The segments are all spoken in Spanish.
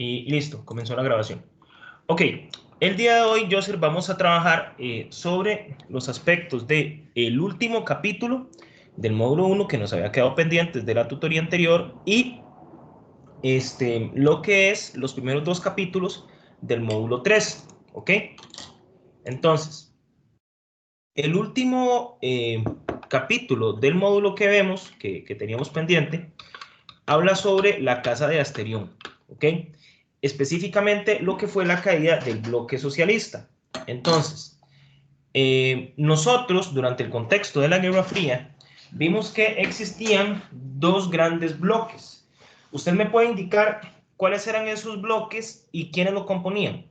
Y listo, comenzó la grabación. Ok, el día de hoy, Joseph, vamos a trabajar sobre los aspectos del último capítulo del módulo 1 que nos había quedado pendientes de la tutoría anterior y lo que es los primeros dos capítulos del módulo 3. Ok, entonces, el último capítulo del módulo que vemos, que teníamos pendiente, habla sobre la casa de Asterión, ¿ok? Específicamente lo que fue la caída del bloque socialista. Entonces, nosotros, durante el contexto de la Guerra Fría, vimos que existían dos grandes bloques. ¿Usted me puede indicar cuáles eran esos bloques y quiénes lo componían?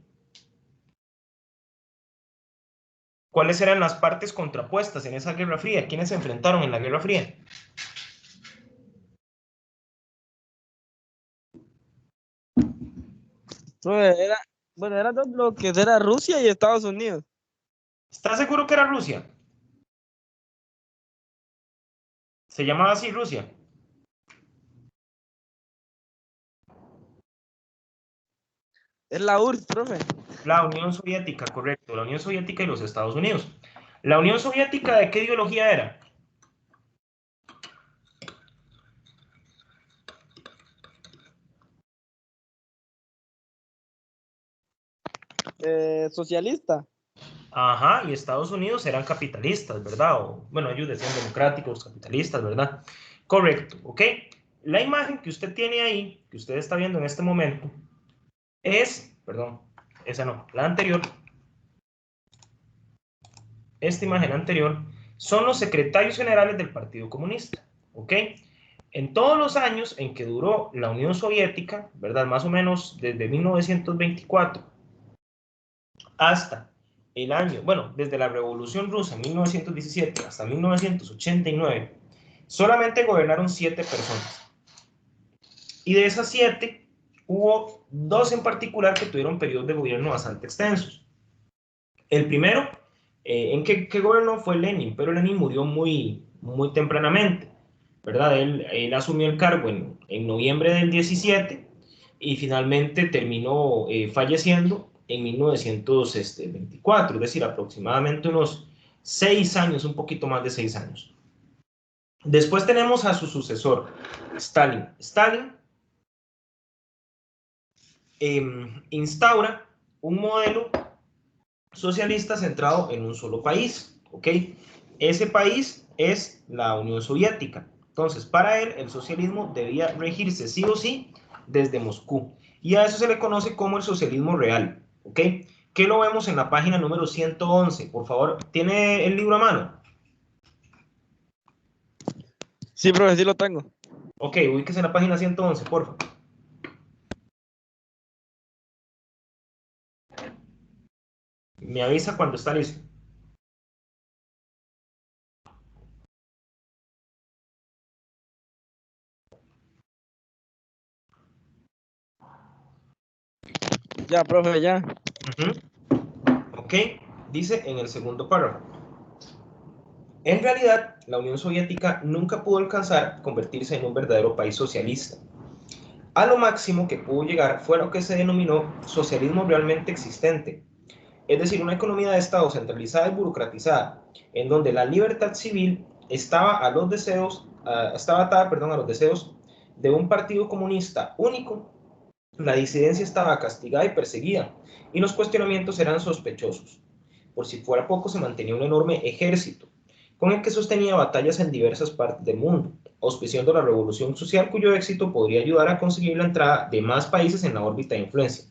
¿Cuáles eran las partes contrapuestas en esa Guerra Fría? ¿Quiénes se enfrentaron en la Guerra Fría? Profe, bueno, eran dos bloques, era Rusia y Estados Unidos. ¿Está seguro que era Rusia? ¿Se llamaba así Rusia? Es la URSS, profe. La Unión Soviética, correcto, la Unión Soviética y los Estados Unidos. ¿La Unión Soviética de qué ideología era? Socialista. Ajá, y Estados Unidos eran capitalistas, ¿verdad? O, bueno, ellos decían democráticos, capitalistas, ¿verdad? Correcto, ¿ok? La imagen que usted tiene ahí, que usted está viendo en este momento, es, perdón, esa no, la anterior, esta imagen anterior, son los secretarios generales del Partido Comunista, ¿ok? En todos los años en que duró la Unión Soviética, ¿verdad? Más o menos desde 1924 hasta el año, bueno, desde la Revolución Rusa en 1917 hasta 1989, solamente gobernaron 7 personas. Y de esas 7, hubo 2 en particular que tuvieron periodos de gobierno bastante extensos. El primero en que gobernó fue Lenin, pero Lenin murió muy tempranamente, ¿verdad? Él asumió el cargo en noviembre del 17 y finalmente terminó falleciendo en 1924, es decir, aproximadamente unos 6 años, un poquito más de 6 años. Después tenemos a su sucesor, Stalin. Stalin instaura un modelo socialista centrado en un solo país, ¿ok? Ese país es la Unión Soviética. Entonces, para él, el socialismo debía regirse sí o sí desde Moscú. Y a eso se le conoce como el socialismo real, ¿ok? ¿Qué lo vemos en la página número 111? Por favor, ¿tiene el libro a mano? Sí, profe, sí lo tengo. Ok, ubíquese en la página 111, por favor. Me avisa cuando está listo. Ya, profe, ya. Ok, dice en el segundo párrafo. En realidad, la Unión Soviética nunca pudo alcanzar convertirse en un verdadero país socialista. A lo máximo que pudo llegar fue lo que se denominó socialismo realmente existente, es decir, una economía de Estado centralizada y burocratizada, en donde la libertad civil estaba atada, a los deseos de un partido comunista único. La disidencia estaba castigada y perseguida, y los cuestionamientos eran sospechosos. Por si fuera poco, se mantenía un enorme ejército, con el que sostenía batallas en diversas partes del mundo, auspiciando la revolución social cuyo éxito podría ayudar a conseguir la entrada de más países en la órbita de influencia.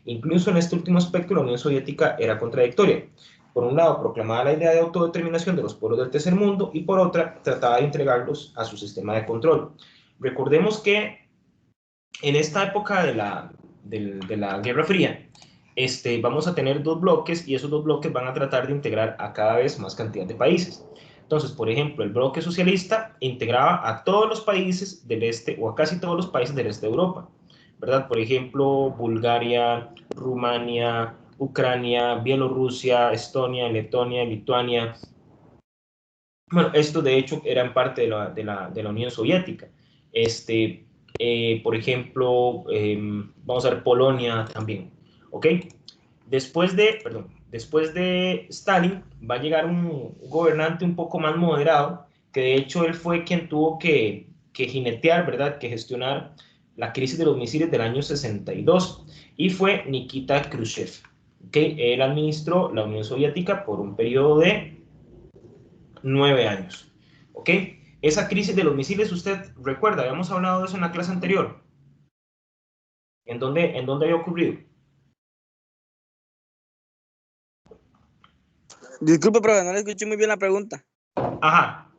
Incluso en este último aspecto, la Unión Soviética era contradictoria. Por un lado, proclamaba la idea de autodeterminación de los pueblos del tercer mundo y por otra, trataba de entregarlos a su sistema de control. Recordemos que en esta época de la Guerra Fría, vamos a tener dos bloques y esos dos bloques van a tratar de integrar a cada vez más cantidad de países. Entonces, por ejemplo, el bloque socialista integraba a todos los países del este o a casi todos los países del este de Europa, ¿verdad? Por ejemplo, Bulgaria, Rumania, Ucrania, Bielorrusia, Estonia, Letonia, Lituania. Bueno, esto de hecho eran parte de la Unión Soviética. por ejemplo, vamos a ver Polonia también, ¿ok? Después de Stalin va a llegar un gobernante un poco más moderado, que de hecho él fue quien tuvo que jinetear, ¿verdad? Que gestionar la crisis de los misiles del año 62, y fue Nikita Khrushchev, ¿ok? Él administró la Unión Soviética por un periodo de 9 años, ¿ok? Esa crisis de los misiles, usted recuerda, habíamos hablado de eso en la clase anterior. En dónde había ocurrido? Disculpe, profe, no le escuché muy bien la pregunta. Ajá,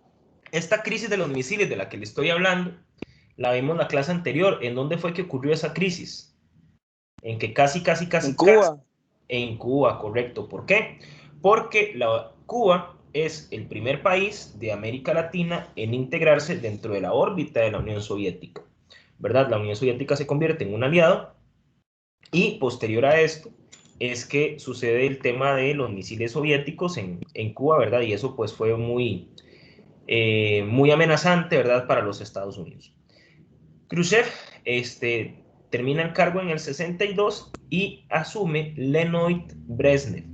esta crisis de los misiles de la que le estoy hablando, la vimos en la clase anterior. ¿En dónde fue que ocurrió esa crisis? En que En casi, Cuba. en Cuba, correcto. ¿Por qué? Porque Cuba es el primer país de América Latina en integrarse dentro de la órbita de la Unión Soviética, ¿verdad? La Unión Soviética se convierte en un aliado, y posterior a esto es que sucede el tema de los misiles soviéticos en Cuba, ¿verdad? Y eso pues fue muy amenazante, ¿verdad? Para los Estados Unidos. Khrushchev termina el cargo en el 62 y asume Leonid Brezhnev.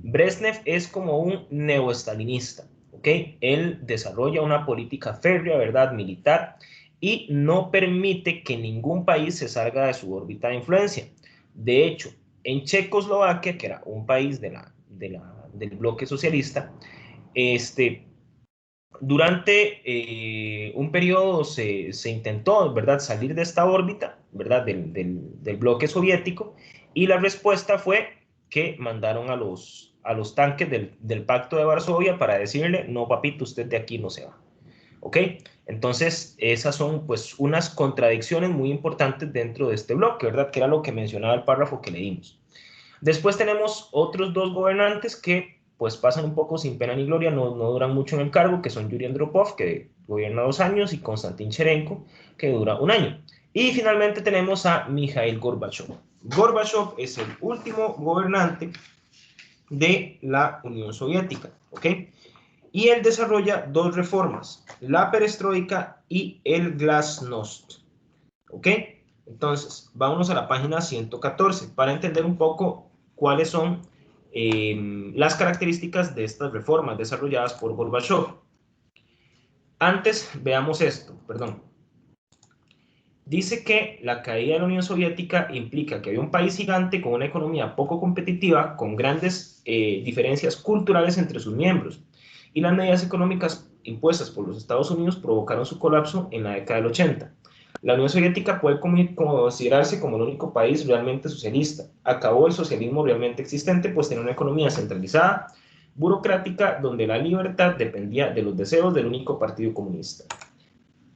Brezhnev es como un neoestalinista, ¿ok? Él desarrolla una política férrea, ¿verdad? Militar, y no permite que ningún país se salga de su órbita de influencia. De hecho, en Checoslovaquia, que era un país del bloque socialista, durante un periodo se intentó, ¿verdad?, salir de esta órbita, ¿verdad?, del bloque soviético, y la respuesta fue que mandaron a los tanques del Pacto de Varsovia para decirle, no, papito, usted de aquí no se va. ¿Ok? Entonces, esas son pues unas contradicciones muy importantes dentro de este bloque, ¿verdad?, que era lo que mencionaba el párrafo que leímos. Después tenemos otros dos gobernantes que pues pasan un poco sin pena ni gloria, no duran mucho en el cargo, que son Yuri Andropov, que gobierna 2 años, y Konstantin Cherenko, que dura 1 año. Y finalmente tenemos a Mikhail Gorbachev. Gorbachev es el último gobernante de la Unión Soviética, ¿ok? Y él desarrolla dos reformas, la perestroika y el glasnost, ¿ok? Entonces, vámonos a la página 114 para entender un poco cuáles son las características de estas reformas desarrolladas por Gorbachev. Antes, veamos esto, perdón. Dice que la caída de la Unión Soviética implica que había un país gigante con una economía poco competitiva, con grandes diferencias culturales entre sus miembros, y las medidas económicas impuestas por los Estados Unidos provocaron su colapso en la década del 80. La Unión Soviética puede considerarse como el único país realmente socialista. Acabó el socialismo realmente existente, pues tenía una economía centralizada, burocrática, donde la libertad dependía de los deseos del único partido comunista.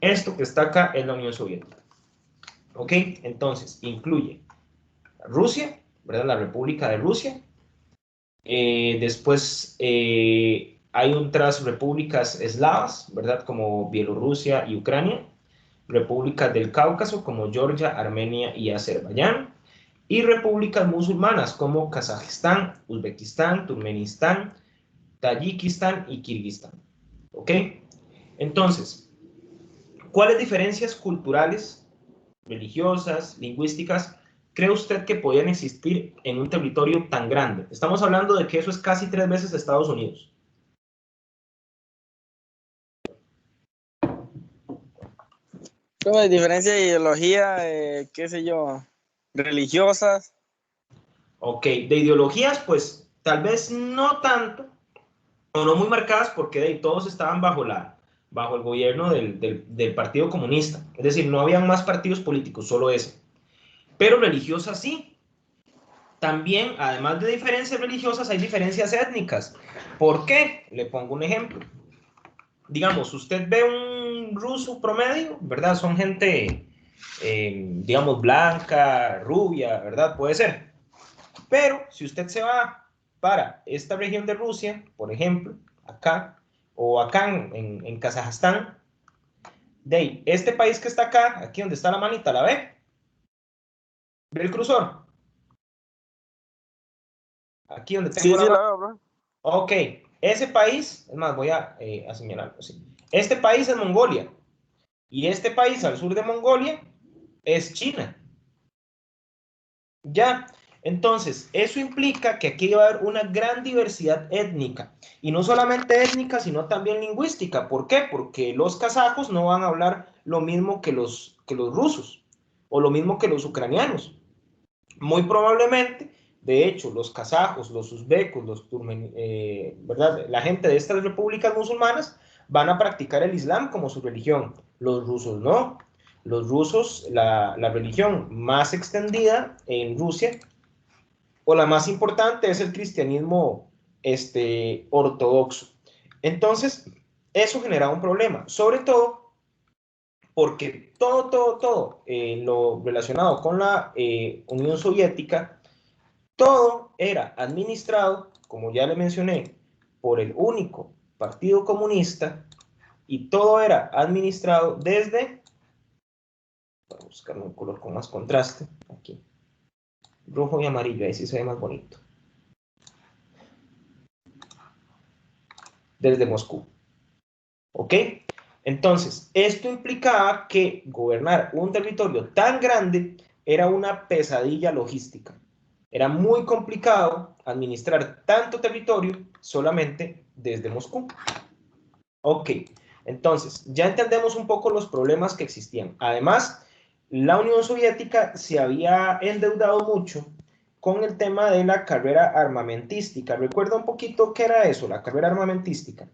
Esto que está acá es la Unión Soviética. ¿Ok? Entonces, incluye Rusia, ¿verdad? La República de Rusia. Después hay otras repúblicas eslavas, ¿verdad? Como Bielorrusia y Ucrania. Repúblicas del Cáucaso como Georgia, Armenia y Azerbaiyán. Y repúblicas musulmanas como Kazajistán, Uzbekistán, Turkmenistán, Tayikistán y Kirguistán. ¿Ok? Entonces, ¿cuáles diferencias culturales, religiosas, lingüísticas, cree usted que podían existir en un territorio tan grande? Estamos hablando de que eso es casi 3 veces Estados Unidos. Como de diferencia de ideología, qué sé yo, religiosas. Ok, de ideologías, pues tal vez no tanto, o no muy marcadas, porque todos estaban bajo el gobierno del Partido Comunista. Es decir, no habían más partidos políticos, solo ese. Pero religiosas sí. También, además de diferencias religiosas, hay diferencias étnicas. ¿Por qué? Le pongo un ejemplo. Digamos, usted ve un ruso promedio, ¿verdad? Son gente, digamos, blanca, rubia, ¿verdad? Puede ser. Pero si usted se va para esta región de Rusia, por ejemplo, acá, o acá en Kazajstán, este país que está acá, aquí donde está la manita, ¿la ve? ¿Ve el cursor? Aquí donde tengo Sí, la sí, mano. la veo, bro. Ok, ese país, es más, voy a señalarlo así. Este país es Mongolia. Y este país al sur de Mongolia es China. Ya, entonces, eso implica que aquí va a haber una gran diversidad étnica, y no solamente étnica, sino también lingüística. ¿Por qué? Porque los kazajos no van a hablar lo mismo que los rusos, o lo mismo que los ucranianos. Muy probablemente, de hecho, los kazajos, los uzbecos, ¿verdad? La gente de estas repúblicas musulmanas van a practicar el Islam como su religión. Los rusos no. Los rusos, la religión más extendida en Rusia, o la más importante, es el cristianismo ortodoxo. Entonces, eso genera un problema, sobre todo porque todo lo relacionado con la Unión Soviética, todo era administrado, como ya le mencioné, por el único Partido Comunista, y todo era administrado desde, voy a buscar un color con más contraste, aquí, rojo y amarillo, ahí sí se ve más bonito, desde Moscú. ¿Ok? Entonces, esto implicaba que gobernar un territorio tan grande era una pesadilla logística. Era muy complicado administrar tanto territorio solamente desde Moscú. Ok, entonces, ya entendemos un poco los problemas que existían. Además, la Unión Soviética se había endeudado mucho con el tema de la carrera armamentística. ¿Recuerda un poquito qué era eso, la carrera armamentística?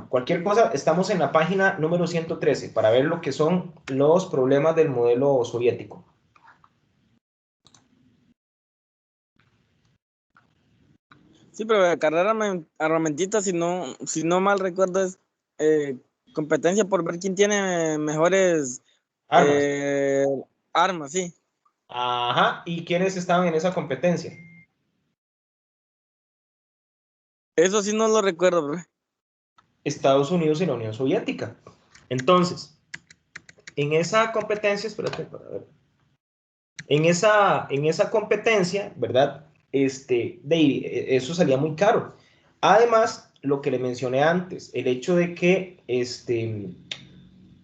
Cualquier cosa, estamos en la página número 113 para ver lo que son los problemas del modelo soviético. Sí, pero la carrera armamentista, si no mal recuerdo, es competencia por ver quién tiene mejores Armas. eh, armas, sí. Ajá. ¿Y quiénes estaban en esa competencia? Eso sí no lo recuerdo, bro. Estados Unidos y la Unión Soviética. Entonces, en esa competencia, espérate para ver. En esa competencia, ¿verdad? Eso salía muy caro. Además, lo que le mencioné antes, el hecho de que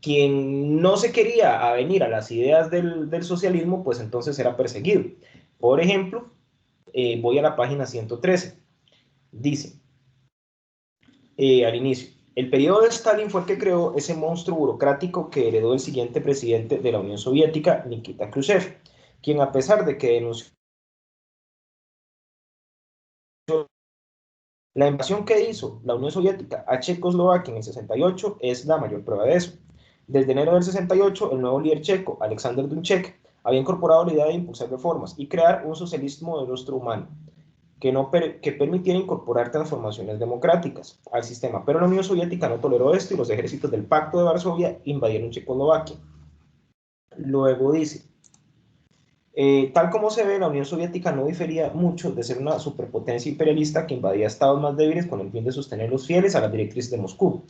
quien no se quería avenir a las ideas del socialismo, pues entonces era perseguido. Por ejemplo, voy a la página 113. Dice, al inicio, el periodo de Stalin fue el que creó ese monstruo burocrático que heredó el siguiente presidente de la Unión Soviética, Nikita Khrushchev, quien a pesar de que denunció la invasión que hizo la Unión Soviética a Checoslovaquia en el 68 es la mayor prueba de eso. Desde enero del 68, el nuevo líder checo, Alexander Dubček, había incorporado la idea de impulsar reformas y crear un socialismo de rostro humano que permitiera incorporar transformaciones democráticas al sistema. Pero la Unión Soviética no toleró esto y los ejércitos del Pacto de Varsovia invadieron Checoslovaquia. Luego dice, tal como se ve, la Unión Soviética no difería mucho de ser una superpotencia imperialista que invadía estados más débiles con el fin de sostenerlos fieles a las directrices de Moscú.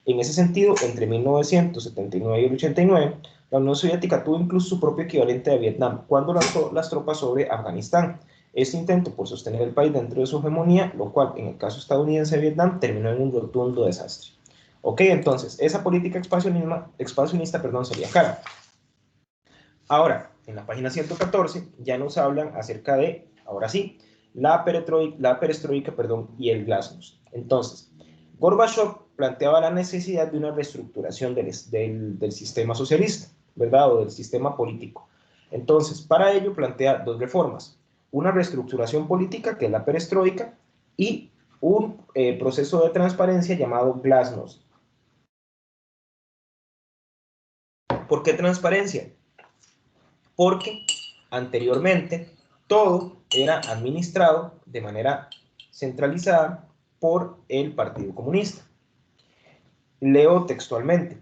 En ese sentido, entre 1979 y el 89, la Unión Soviética tuvo incluso su propio equivalente de Vietnam, cuando lanzó las tropas sobre Afganistán. Este intento por sostener el país dentro de su hegemonía, lo cual en el caso estadounidense de Vietnam terminó en un rotundo desastre. Ok, entonces, esa política expansionista sería cara. Ahora, en la página 114 ya nos hablan acerca de, ahora sí, la perestroika y el glasnost. Entonces, Gorbachev planteaba la necesidad de una reestructuración del sistema socialista, ¿verdad? O del sistema político. Entonces, para ello plantea dos reformas. Una reestructuración política, que es la perestroika, y un proceso de transparencia llamado glasnost. ¿Por qué transparencia? Porque anteriormente todo era administrado de manera centralizada por el Partido Comunista. Leo textualmente.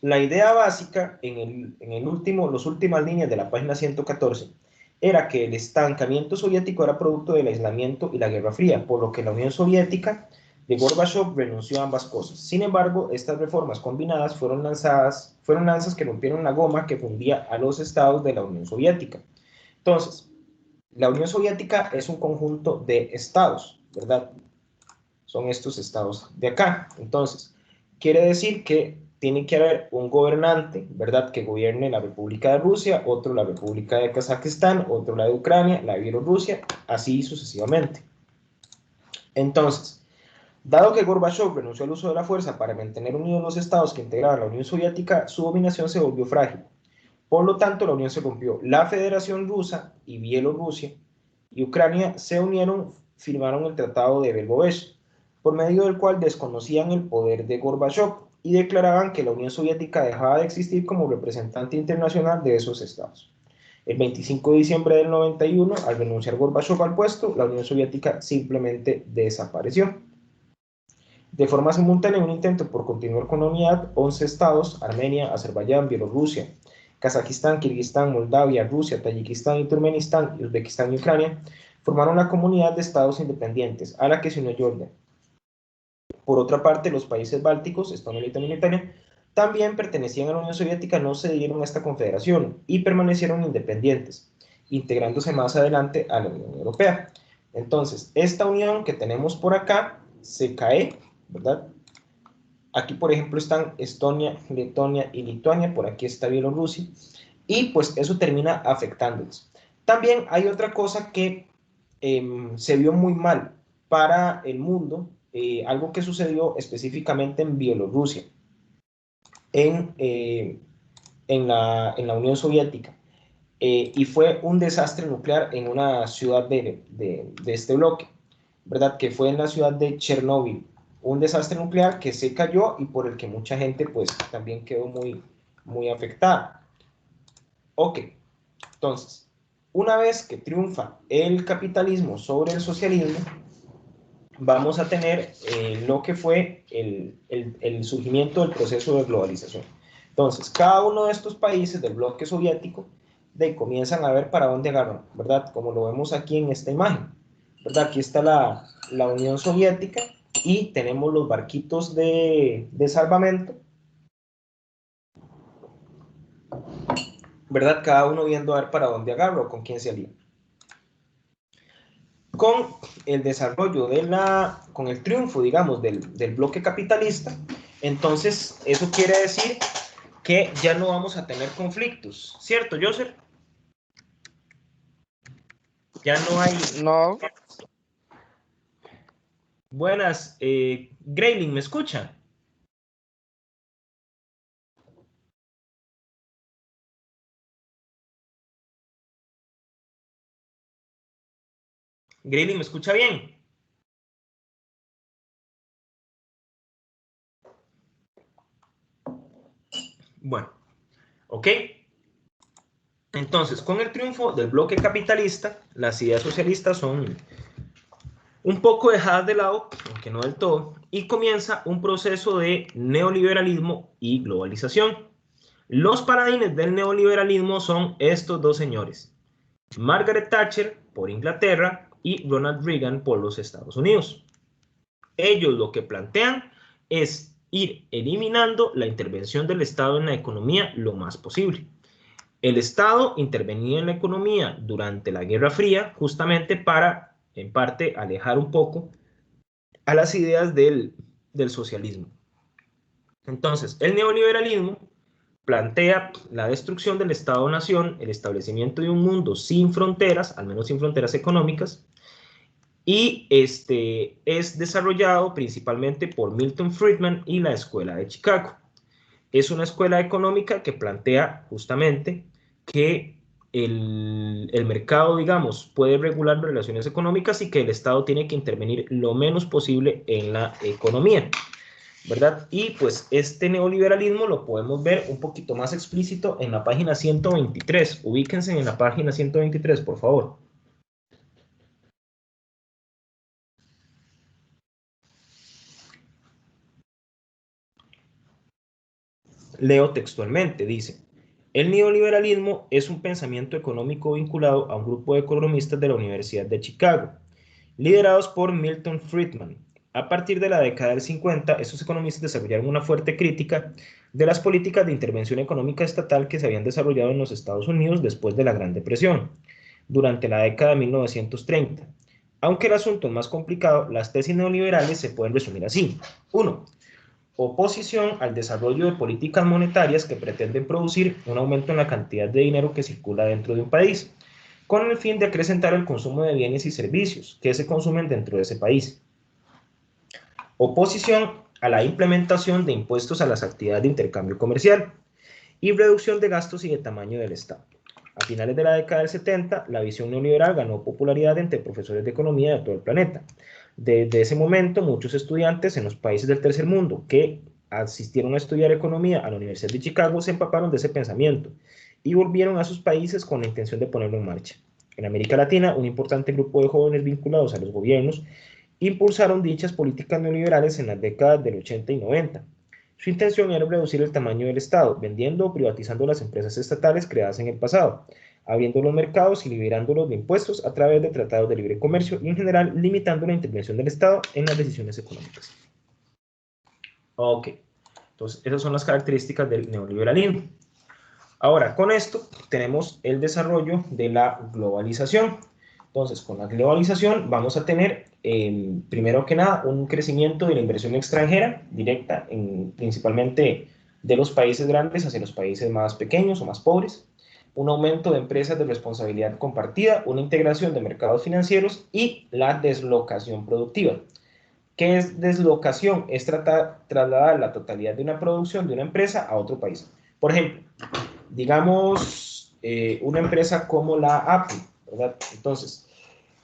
La idea básica en las últimas líneas de la página 114 era que el estancamiento soviético era producto del aislamiento y la Guerra Fría, por lo que la Unión Soviética de Gorbachev renunció a ambas cosas. Sin embargo, estas reformas combinadas fueron lanzas que rompieron la goma que fundía a los estados de la Unión Soviética. Entonces, la Unión Soviética es un conjunto de estados, ¿verdad? Son estos estados de acá. Entonces, quiere decir que tiene que haber un gobernante, ¿verdad?, que gobierne la República de Rusia, otro la República de Kazajistán, otro la de Ucrania, la de Bielorrusia, así sucesivamente. Entonces, dado que Gorbachev renunció al uso de la fuerza para mantener unidos los estados que integraban la Unión Soviética, su dominación se volvió frágil. Por lo tanto, la Unión se rompió. La Federación Rusa y Bielorrusia y Ucrania se unieron, firmaron el Tratado de Belgovech, por medio del cual desconocían el poder de Gorbachev y declaraban que la Unión Soviética dejaba de existir como representante internacional de esos estados. El 25 de diciembre del 91, al renunciar Gorbachev al puesto, la Unión Soviética simplemente desapareció. De forma simultánea, un intento por continuar con la unidad, 11 estados, Armenia, Azerbaiyán, Bielorrusia, Kazajistán, Kirguistán, Moldavia, Rusia, Tayikistán y Turkmenistán, Uzbekistán y Ucrania, formaron la comunidad de estados independientes, a la que se unió Georgia. Por otra parte, los países bálticos, Estonia, Lituania y Lituania, también pertenecían a la Unión Soviética, no se adhirieron a esta confederación y permanecieron independientes, integrándose más adelante a la Unión Europea. Entonces, esta unión que tenemos por acá se cae, ¿verdad? Aquí, por ejemplo, están Estonia, Letonia y Lituania, por aquí está Bielorrusia, y pues eso termina afectándoles. También hay otra cosa que se vio muy mal para el mundo, algo que sucedió específicamente en Bielorrusia, en, en la Unión Soviética, y fue un desastre nuclear en una ciudad de este bloque, ¿verdad? Que fue en la ciudad de Chernóbil, un desastre nuclear que se cayó y por el que mucha gente pues también quedó muy afectada. Ok, entonces, una vez que triunfa el capitalismo sobre el socialismo, vamos a tener lo que fue el surgimiento del proceso de globalización. Entonces, cada uno de estos países del bloque soviético comienzan a ver para dónde agarran, ¿verdad? Como lo vemos aquí en esta imagen, ¿verdad? Aquí está la Unión Soviética y tenemos los barquitos de salvamento, ¿verdad? Cada uno viendo a ver para dónde agarra o con quién se alía. Con el desarrollo con el triunfo, digamos, del bloque capitalista, entonces eso quiere decir que ya no vamos a tener conflictos, ¿cierto, Joseph? Ya no hay... No, Buenas, Grayling, ¿me escucha? Grayling, ¿me escucha bien? Bueno, ok. Entonces, con el triunfo del bloque capitalista, las ideas socialistas son un poco dejadas de lado, aunque no del todo, y comienza un proceso de neoliberalismo y globalización. Los paladines del neoliberalismo son estos dos señores, Margaret Thatcher por Inglaterra y Ronald Reagan por los Estados Unidos. Ellos lo que plantean es ir eliminando la intervención del Estado en la economía lo más posible. El Estado intervenía en la economía durante la Guerra Fría justamente para, en parte, alejar un poco a las ideas del socialismo. Entonces, el neoliberalismo plantea la destrucción del Estado-nación, el establecimiento de un mundo sin fronteras, al menos sin fronteras económicas, y es desarrollado principalmente por Milton Friedman y la Escuela de Chicago. Es una escuela económica que plantea justamente que el mercado, digamos, puede regular relaciones económicas y que el Estado tiene que intervenir lo menos posible en la economía, ¿verdad? Y pues este neoliberalismo lo podemos ver un poquito más explícito en la página 123. Ubíquense en la página 123, por favor. Leo textualmente, dice: el neoliberalismo es un pensamiento económico vinculado a un grupo de economistas de la Universidad de Chicago, liderados por Milton Friedman. A partir de la década del 50, estos economistas desarrollaron una fuerte crítica de las políticas de intervención económica estatal que se habían desarrollado en los Estados Unidos después de la Gran Depresión, durante la década de 1930. Aunque el asunto es más complicado, las tesis neoliberales se pueden resumir así. 1. oposición al desarrollo de políticas monetarias que pretenden producir un aumento en la cantidad de dinero que circula dentro de un país, con el fin de acrecentar el consumo de bienes y servicios que se consumen dentro de ese país. Oposición a la implementación de impuestos a las actividades de intercambio comercial y reducción de gastos y de tamaño del Estado. A finales de la década del 70, la visión neoliberal ganó popularidad entre profesores de economía de todo el planeta. Desde ese momento, muchos estudiantes en los países del tercer mundo que asistieron a estudiar economía a la Universidad de Chicago se empaparon de ese pensamiento y volvieron a sus países con la intención de ponerlo en marcha. En América Latina, un importante grupo de jóvenes vinculados a los gobiernos impulsaron dichas políticas neoliberales en las décadas del 80 y 90. Su intención era reducir el tamaño del Estado, vendiendo o privatizando las empresas estatales creadas en el pasado, abriendo los mercados y liberándolos de impuestos a través de tratados de libre comercio y en general limitando la intervención del Estado en las decisiones económicas. Ok, entonces esas son las características del neoliberalismo. Ahora, con esto tenemos el desarrollo de la globalización. Entonces, con la globalización vamos a tener, primero que nada, un crecimiento de la inversión extranjera directa, principalmente de los países grandes hacia los países más pequeños o más pobres, un aumento de empresas de responsabilidad compartida, una integración de mercados financieros y la deslocación productiva. ¿Qué es deslocación? Es trasladar la totalidad de una producción de una empresa a otro país. Por ejemplo, digamos, una empresa como la Apple, ¿verdad? Entonces,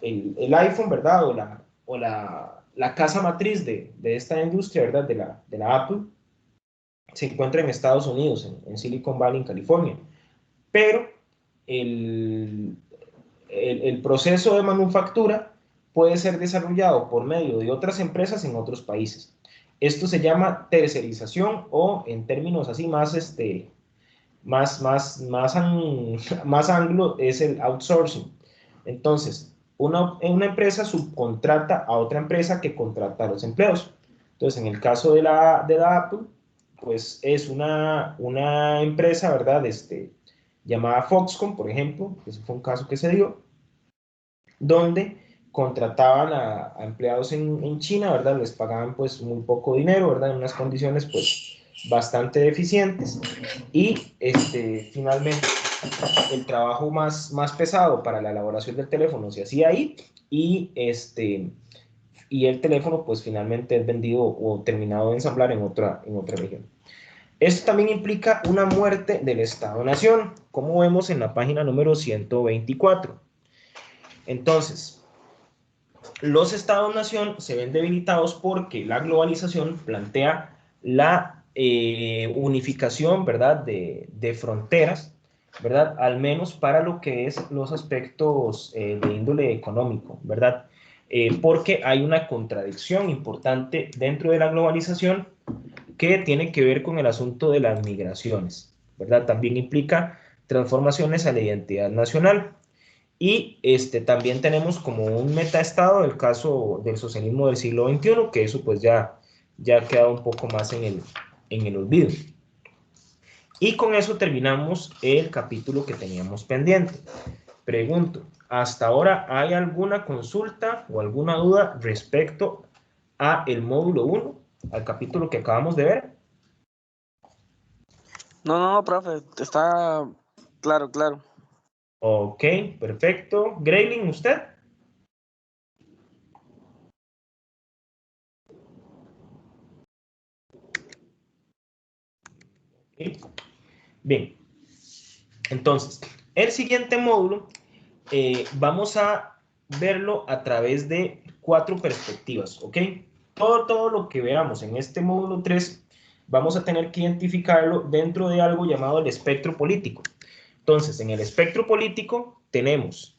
el iPhone, ¿verdad? La casa matriz de esta industria, ¿verdad? De la Apple, se encuentra en Estados Unidos, en Silicon Valley, en California. Pero el proceso de manufactura puede ser desarrollado por medio de otras empresas en otros países. Esto se llama tercerización o en términos así más anglo es el outsourcing. Entonces, una empresa subcontrata a otra empresa que contrata a los empleados. Entonces, en el caso de la Apple, pues es una empresa, ¿verdad? Llamada Foxconn, por ejemplo, ese fue un caso que se dio, donde contrataban a empleados en China, ¿verdad? Les pagaban pues muy poco dinero, ¿verdad? En unas condiciones pues bastante deficientes y finalmente el trabajo más pesado para la elaboración del teléfono se hacía ahí y el teléfono pues finalmente es vendido o terminado de ensamblar en otra región. Esto también implica una muerte del Estado-Nación, como vemos en la página número 124. Entonces, los Estados-Nación se ven debilitados porque la globalización plantea la unificación, ¿verdad?, de fronteras, ¿verdad?, al menos para lo que es los aspectos de índole económico, ¿verdad?, porque hay una contradicción importante dentro de la globalización que tiene que ver con el asunto de las migraciones, ¿verdad? También implica transformaciones a la identidad nacional. Y también tenemos como un metaestado el caso del socialismo del siglo XXI, que eso pues ya ha quedado un poco más en el olvido. Y con eso terminamos el capítulo que teníamos pendiente. Pregunto, ¿hasta ahora hay alguna consulta o alguna duda respecto a el módulo 1, al capítulo que acabamos de ver? No, profe, está claro, claro. Ok, perfecto. Grayling, ¿usted? Okay. Bien, entonces, el siguiente módulo vamos a verlo a través de 4 perspectivas, ¿ok? Todo lo que veamos en este módulo 3 vamos a tener que identificarlo dentro de algo llamado el espectro político. Entonces, en el espectro político tenemos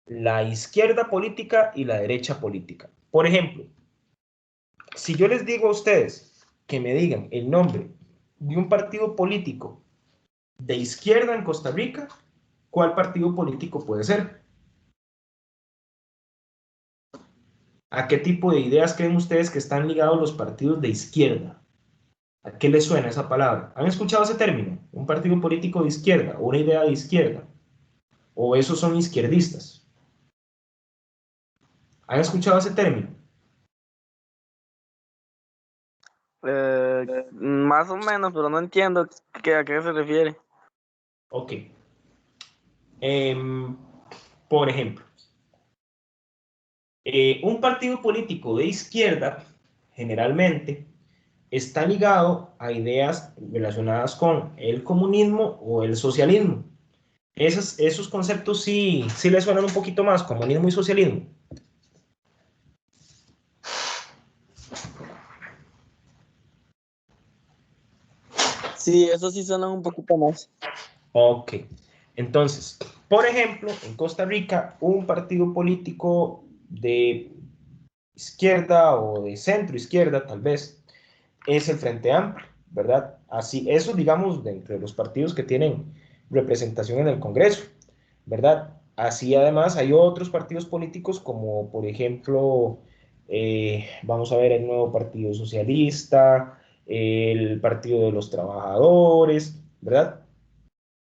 la izquierda política y la derecha política. Por ejemplo, si yo les digo a ustedes que me digan el nombre de un partido político de izquierda en Costa Rica, ¿cuál partido político puede ser? ¿A qué tipo de ideas creen ustedes que están ligados los partidos de izquierda? ¿A qué les suena esa palabra? ¿Han escuchado ese término? ¿Un partido político de izquierda o una idea de izquierda? ¿O esos son izquierdistas? ¿Han escuchado ese término? Más o menos, pero no entiendo a qué se refiere. Ok. Por ejemplo, un partido político de izquierda, generalmente, está ligado a ideas relacionadas con el comunismo o el socialismo. Esos conceptos sí le suenan un poquito más, comunismo y socialismo. Sí, eso sí suena un poquito más. Ok. Entonces, por ejemplo, en Costa Rica, un partido político de izquierda o de centro izquierda, tal vez, es el Frente Amplio, ¿verdad? Así, eso digamos dentro de los partidos que tienen representación en el Congreso, ¿verdad? Así además hay otros partidos políticos como por ejemplo, vamos a ver el nuevo Partido Socialista, el Partido de los Trabajadores, ¿verdad?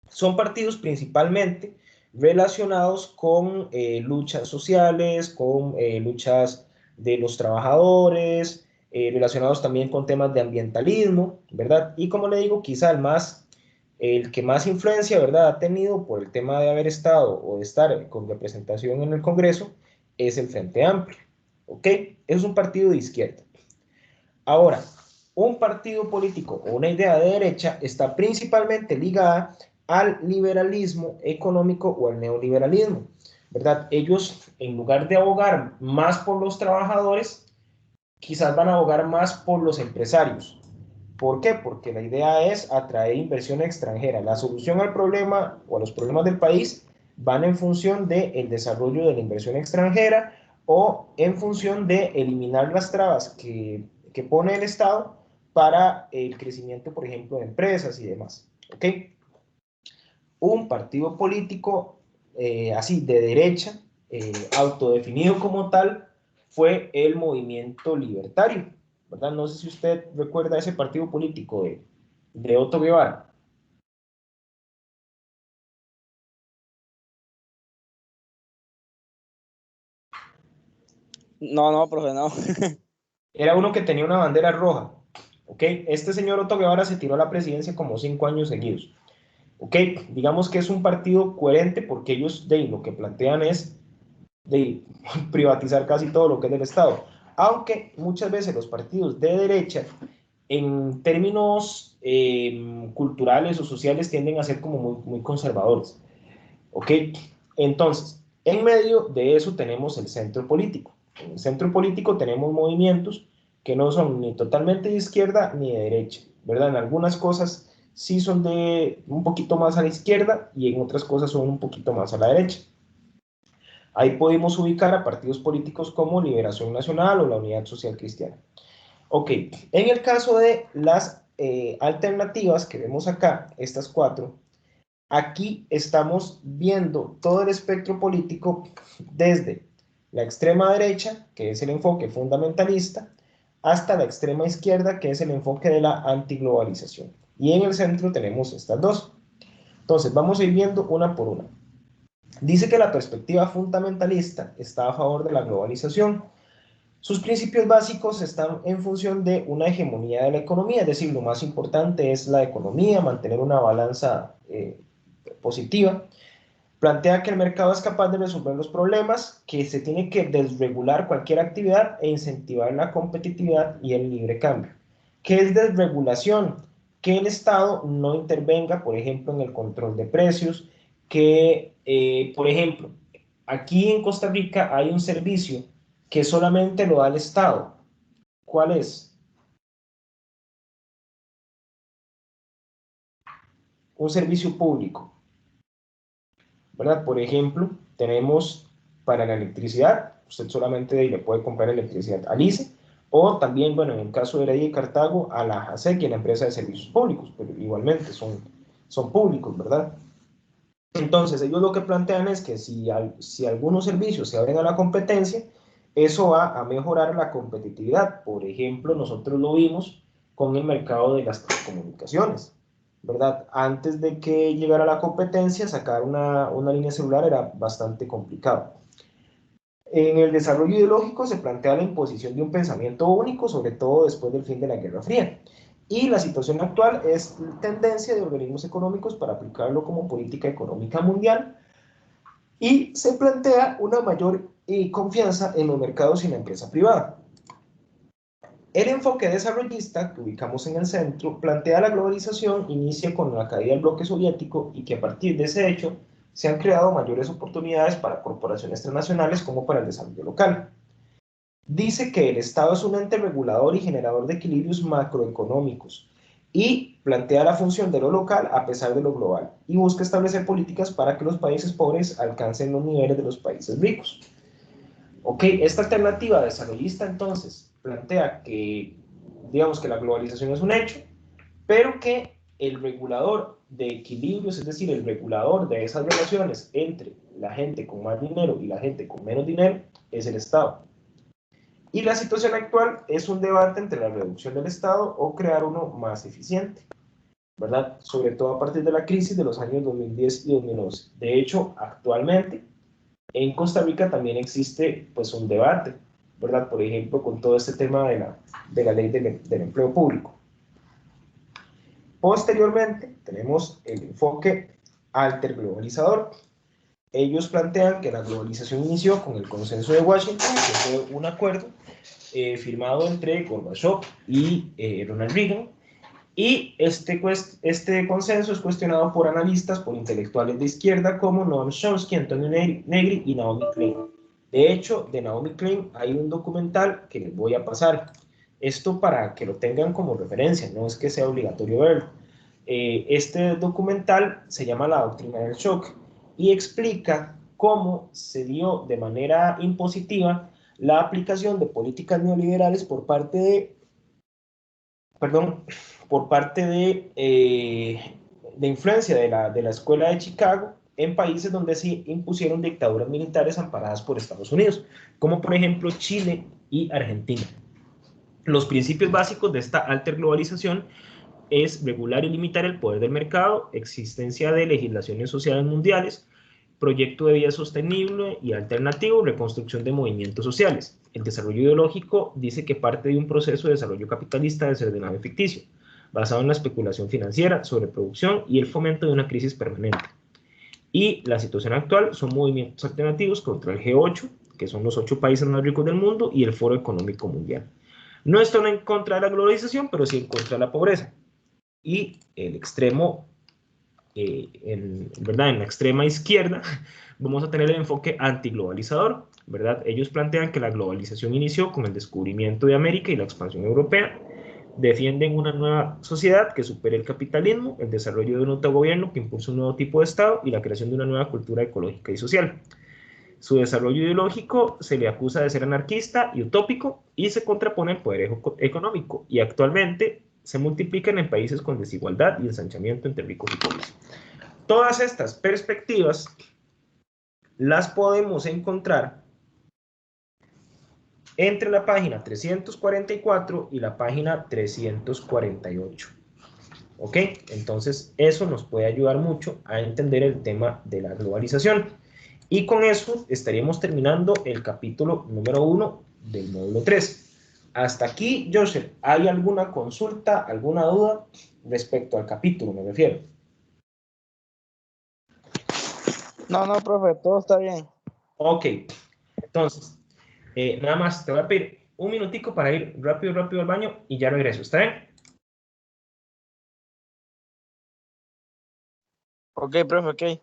Son partidos principalmente relacionados con luchas sociales, con luchas de los trabajadores, relacionados también con temas de ambientalismo, ¿verdad? Y como le digo, quizá el que más influencia, ¿verdad?, ha tenido por el tema de haber estado o de estar con representación en el Congreso es el Frente Amplio, ¿ok? Es un partido de izquierda. Ahora, un partido político o una idea de derecha está principalmente ligada al liberalismo económico o al neoliberalismo, ¿verdad? Ellos, en lugar de abogar más por los trabajadores, quizás van a abogar más por los empresarios. ¿Por qué? Porque la idea es atraer inversión extranjera. La solución al problema o a los problemas del país van en función del desarrollo de la inversión extranjera o en función de eliminar las trabas que pone el Estado para el crecimiento, por ejemplo, de empresas y demás. ¿Ok? Un partido político así de derecha, autodefinido como tal, fue el movimiento libertario, ¿verdad? No sé si usted recuerda ese partido político de Otto Guevara. No, no, profe, no. Era uno que tenía una bandera roja, ¿ok? Este señor Otto Guevara se tiró a la presidencia como 5 años seguidos, ¿ok? Digamos que es un partido coherente porque ellos lo que plantean es de privatizar casi todo lo que es del Estado. Aunque muchas veces los partidos de derecha, en términos culturales o sociales, tienden a ser como muy conservadores. ¿Ok? Entonces, en medio de eso tenemos el centro político. En el centro político tenemos movimientos que no son ni totalmente de izquierda ni de derecha, ¿verdad? En algunas cosas sí son de un poquito más a la izquierda y en otras cosas son un poquito más a la derecha. Ahí podemos ubicar a partidos políticos como Liberación Nacional o la Unidad Social Cristiana. Ok, en el caso de las alternativas que vemos acá, estas cuatro, aquí estamos viendo todo el espectro político desde la extrema derecha, que es el enfoque fundamentalista, hasta la extrema izquierda, que es el enfoque de la antiglobalización. Y en el centro tenemos estas dos. Entonces, vamos a ir viendo una por una. Dice que la perspectiva fundamentalista está a favor de la globalización. Sus principios básicos están en función de una hegemonía de la economía, es decir, lo más importante es la economía, mantener una balanza positiva. Plantea que el mercado es capaz de resolver los problemas, que se tiene que desregular cualquier actividad e incentivar la competitividad y el libre cambio. ¿Qué es desregulación? Que el Estado no intervenga, por ejemplo, en el control de precios, que, por ejemplo, aquí en Costa Rica hay un servicio que solamente lo da el Estado. ¿Cuál es? Un servicio público, ¿verdad? Por ejemplo, tenemos para la electricidad, usted solamente le puede comprar electricidad al ICE, o también, bueno, en el caso de Heredia y Cartago, a la JASEC, la empresa de servicios públicos, pero igualmente son públicos, ¿verdad? Entonces, ellos lo que plantean es que si algunos servicios se abren a la competencia, eso va a mejorar la competitividad. Por ejemplo, nosotros lo vimos con el mercado de las telecomunicaciones, ¿verdad? Antes de que llegara la competencia, sacar una línea celular era bastante complicado. En el desarrollo ideológico se plantea la imposición de un pensamiento único, sobre todo después del fin de la Guerra Fría. Y la situación actual es tendencia de organismos económicos para aplicarlo como política económica mundial, y se plantea una mayor confianza en los mercados y en la empresa privada. El enfoque desarrollista, que ubicamos en el centro, plantea la globalización inicia con la caída del bloque soviético y que a partir de ese hecho se han creado mayores oportunidades para corporaciones transnacionales como para el desarrollo local. Dice que el Estado es un ente regulador y generador de equilibrios macroeconómicos y plantea la función de lo local a pesar de lo global y busca establecer políticas para que los países pobres alcancen los niveles de los países ricos. Ok, esta alternativa desarrollista entonces plantea que, digamos que la globalización es un hecho, pero que el regulador de equilibrios, es decir, el regulador de esas relaciones entre la gente con más dinero y la gente con menos dinero, es el Estado. Y la situación actual es un debate entre la reducción del Estado o crear uno más eficiente, ¿verdad? Sobre todo a partir de la crisis de los años 2010 y 2011. De hecho, actualmente en Costa Rica también existe pues un debate, ¿verdad? Por ejemplo, con todo este tema de la ley del empleo público. Posteriormente, tenemos el enfoque alterglobalizador. Ellos plantean que la globalización inició con el consenso de Washington, que fue un acuerdo firmado entre Gorbachev y Ronald Reagan, y este consenso es cuestionado por analistas, por intelectuales de izquierda como Noam Chomsky, Antonio Negri y Naomi Klein. De hecho, de Naomi Klein hay un documental que les voy a pasar. Esto para que lo tengan como referencia, no es que sea obligatorio verlo. Este documental se llama La Doctrina del Shock y explica cómo se dio de manera impositiva la aplicación de políticas neoliberales perdón, por parte de influencia de la Escuela de Chicago en países donde se impusieron dictaduras militares amparadas por Estados Unidos, como por ejemplo Chile y Argentina. Los principios básicos de esta alterglobalización es regular y limitar el poder del mercado, existencia de legislaciones sociales mundiales, proyecto de vida sostenible y alternativo, reconstrucción de movimientos sociales. El desarrollo ideológico dice que parte de un proceso de desarrollo capitalista desordenado y ficticio, basado en la especulación financiera, sobreproducción y el fomento de una crisis permanente. Y la situación actual son movimientos alternativos contra el G8, que son los 8 países más ricos del mundo, y el Foro Económico Mundial. No están en contra de la globalización, pero sí en contra de la pobreza. Y el extremo, ¿verdad? En la extrema izquierda, vamos a tener el enfoque antiglobalizador, ¿verdad? Ellos plantean que la globalización inició con el descubrimiento de América y la expansión europea. Defienden una nueva sociedad que supere el capitalismo, el desarrollo de un autogobierno que impulse un nuevo tipo de Estado y la creación de una nueva cultura ecológica y social. Su desarrollo ideológico se le acusa de ser anarquista y utópico y se contrapone al poder económico, y actualmente se multiplican en países con desigualdad y ensanchamiento entre ricos y pobres. Todas estas perspectivas las podemos encontrar entre la página 344 y la página 348. ¿Ok? Entonces, eso nos puede ayudar mucho a entender el tema de la globalización. Y con eso estaríamos terminando el capítulo número 1 del módulo 3. Hasta aquí, Joseph, ¿hay alguna consulta, alguna duda respecto al capítulo, me refiero? No, no, profe, todo está bien. Ok, entonces, nada más te voy a pedir un minutico para ir rápido, rápido al baño y ya regreso, ¿está bien? Ok, profe, ok.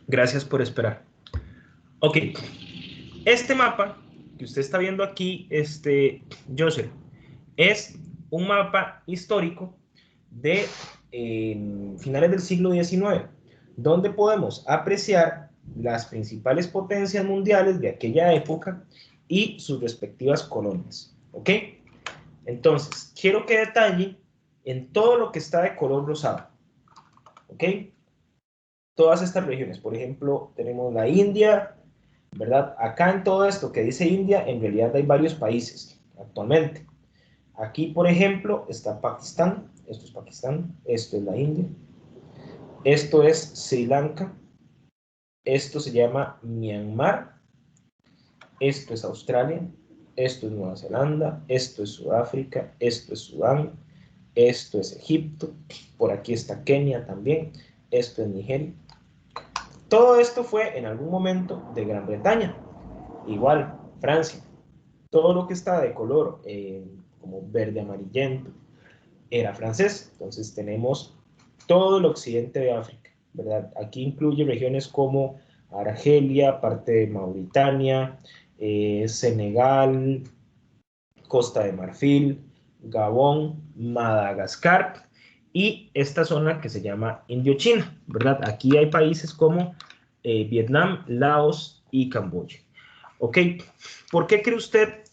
Gracias por esperar. Ok, este mapa que usted está viendo aquí, Joseph, es un mapa histórico de finales del siglo XIX, donde podemos apreciar las principales potencias mundiales de aquella época y sus respectivas colonias. ¿Ok? Entonces, quiero que detalle en todo lo que está de color rosado. ¿Ok? Todas estas regiones, por ejemplo, tenemos la India, ¿verdad? Acá en todo esto que dice India, en realidad hay varios países actualmente. Aquí, por ejemplo, está Pakistán, esto es la India, esto es Sri Lanka, esto se llama Myanmar, esto es Australia, esto es Nueva Zelanda, esto es Sudáfrica, esto es Sudán, esto es Egipto, por aquí está Kenia también, esto es Nigeria. Todo esto fue en algún momento de Gran Bretaña, igual Francia. Todo lo que está de color como verde amarillento era francés. Entonces tenemos todo el occidente de África, ¿verdad? Aquí incluye regiones como Argelia, parte de Mauritania, Senegal, Costa de Marfil, Gabón, Madagascar y esta zona que se llama Indochina, ¿verdad? Aquí hay países como Vietnam, Laos y Camboya. ¿Ok? ¿Por qué cree usted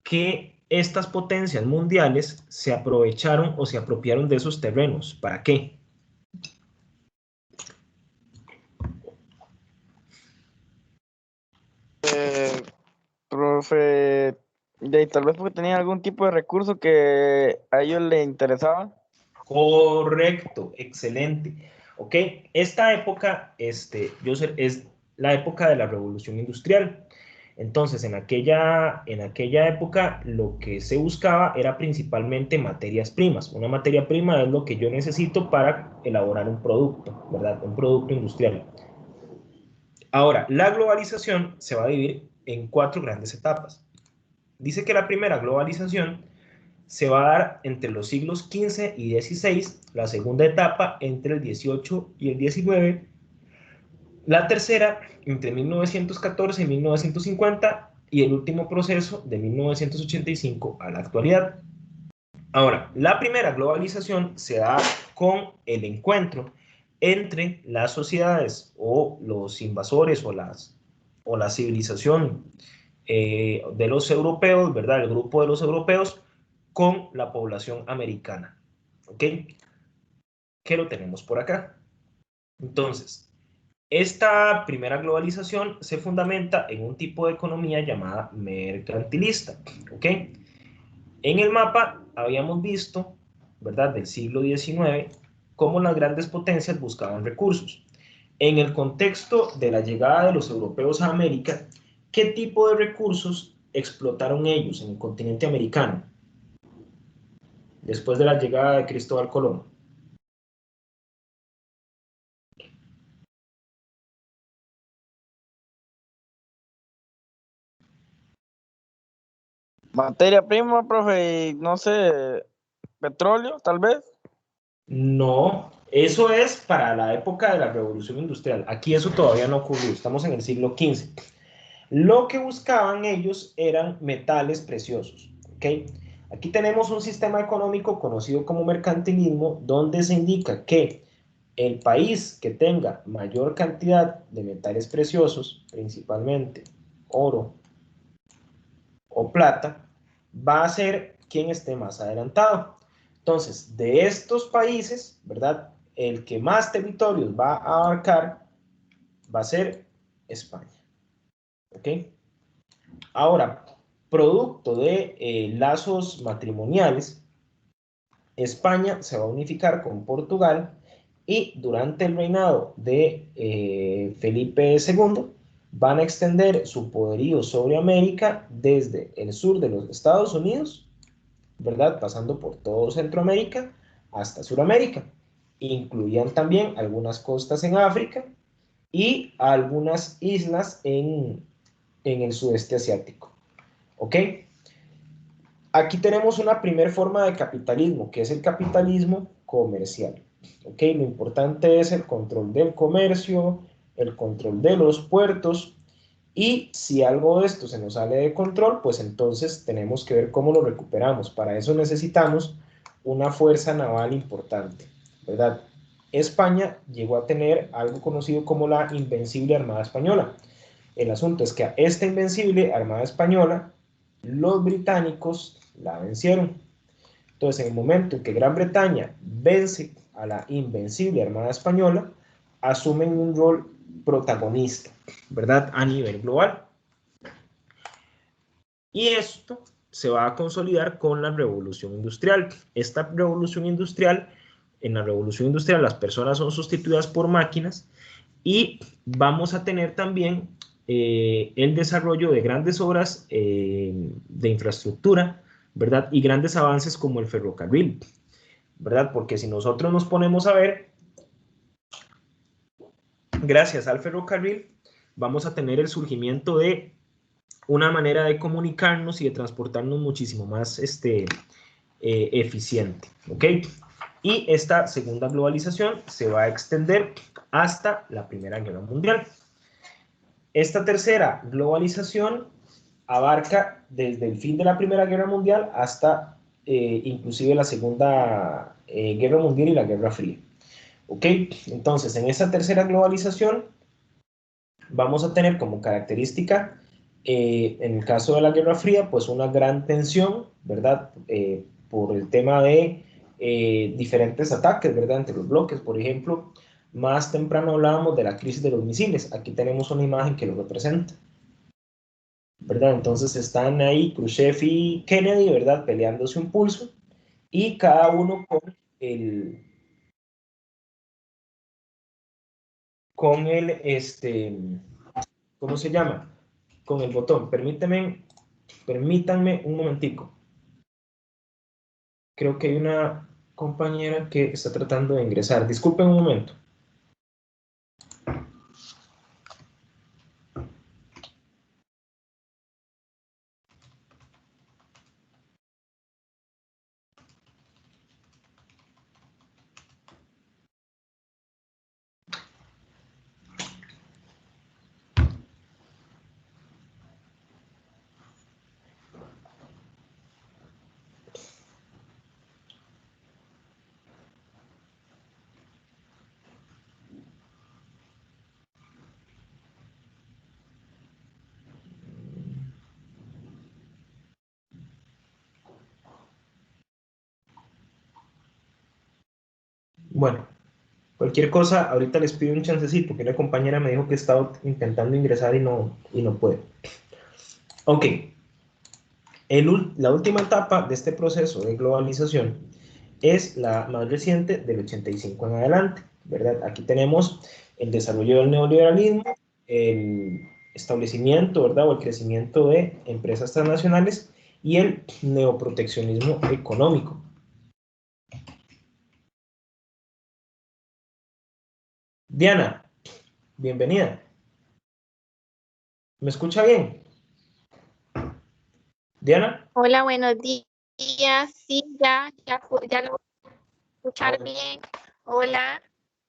que estas potencias mundiales se aprovecharon o se apropiaron de esos terrenos? ¿Para qué? Profe, tal vez porque tenían algún tipo de recurso que a ellos les interesaba. Correcto, excelente. Ok, esta época, Joseph, es la época de la revolución industrial. Entonces, en aquella época lo que se buscaba era principalmente materias primas. Una materia prima es lo que yo necesito para elaborar un producto, ¿verdad? Un producto industrial. Ahora, la globalización se va a dividir en 4 grandes etapas. Dice que la primera globalización se va a dar entre los siglos XV y XVI, la segunda etapa entre el XVIII y el XIX, la tercera entre 1914 y 1950 y el último proceso de 1985 a la actualidad. Ahora, la primera globalización se da con el encuentro entre las sociedades o los invasores o la civilización de los europeos, ¿verdad? El grupo de los europeos con la población americana. ¿Ok? ¿Qué lo tenemos por acá? Entonces, esta primera globalización se fundamenta en un tipo de economía llamada mercantilista. ¿Ok? En el mapa habíamos visto, ¿verdad? Del siglo XIX, cómo las grandes potencias buscaban recursos. En el contexto de la llegada de los europeos a América, ¿qué tipo de recursos explotaron ellos en el continente americano después de la llegada de Cristóbal Colón? Materia prima, profe, y no sé, petróleo, tal vez. No, eso es para la época de la Revolución Industrial. Aquí eso todavía no ocurrió, estamos en el siglo XV. Lo que buscaban ellos eran metales preciosos. ¿Ok? Aquí tenemos un sistema económico conocido como mercantilismo, donde se indica que el país que tenga mayor cantidad de metales preciosos, principalmente oro o plata, va a ser quien esté más adelantado. Entonces, de estos países, ¿verdad? El que más territorios va a abarcar va a ser España. ¿Ok? Ahora, producto de lazos matrimoniales, España se va a unificar con Portugal y durante el reinado de Felipe II van a extender su poderío sobre América desde el sur de los Estados Unidos, ¿verdad? Pasando por todo Centroamérica hasta Sudamérica. Incluían también algunas costas en África y algunas islas en el sudeste asiático. ¿Ok? Aquí tenemos una primera forma de capitalismo, que es el capitalismo comercial. ¿Ok? Lo importante es el control del comercio, el control de los puertos, y si algo de esto se nos sale de control, pues entonces tenemos que ver cómo lo recuperamos. Para eso necesitamos una fuerza naval importante, ¿verdad? España llegó a tener algo conocido como la Invencible Armada Española. El asunto es que a esta Invencible Armada Española, los británicos la vencieron. Entonces, en el momento en que Gran Bretaña vence a la Invencible Armada Española, asumen un rol protagonista, ¿verdad? A nivel global. Y esto se va a consolidar con la revolución industrial. Esta revolución industrial, en la revolución industrial las personas son sustituidas por máquinas y vamos a tener también el desarrollo de grandes obras de infraestructura, ¿verdad? Y grandes avances como el ferrocarril, ¿verdad? Porque si nosotros nos ponemos a ver, gracias al ferrocarril, vamos a tener el surgimiento de una manera de comunicarnos y de transportarnos muchísimo más eficiente, ¿ok? Y esta segunda globalización se va a extender hasta la Primera Guerra Mundial. Esta tercera globalización abarca desde el fin de la Primera Guerra Mundial hasta inclusive la Segunda Guerra Mundial y la Guerra Fría. ¿Ok? Entonces, en esta tercera globalización vamos a tener como característica, en el caso de la Guerra Fría, pues una gran tensión, ¿verdad? Por el tema de diferentes ataques, ¿verdad? Entre los bloques, por ejemplo, más temprano hablábamos de la crisis de los misiles. Aquí tenemos una imagen que lo representa, ¿verdad? Entonces están ahí Khrushchev y Kennedy, ¿verdad? Peleándose un pulso y cada uno con el, ¿cómo se llama? Con el botón. Permítanme un momentico. Creo que hay una compañera que está tratando de ingresar. Disculpen un momento. Bueno, cualquier cosa, ahorita les pido un chancecito, porque una compañera me dijo que estaba intentando ingresar y no puede. Ok, la última etapa de este proceso de globalización es la más reciente del 85 en adelante, ¿verdad? Aquí tenemos el desarrollo del neoliberalismo, el establecimiento, ¿verdad? O el crecimiento de empresas transnacionales y el neoproteccionismo económico. Diana, bienvenida. ¿Me escucha bien? Diana. Hola, buenos días. Sí, ya lo voy a escuchar Ahora, bien. Hola.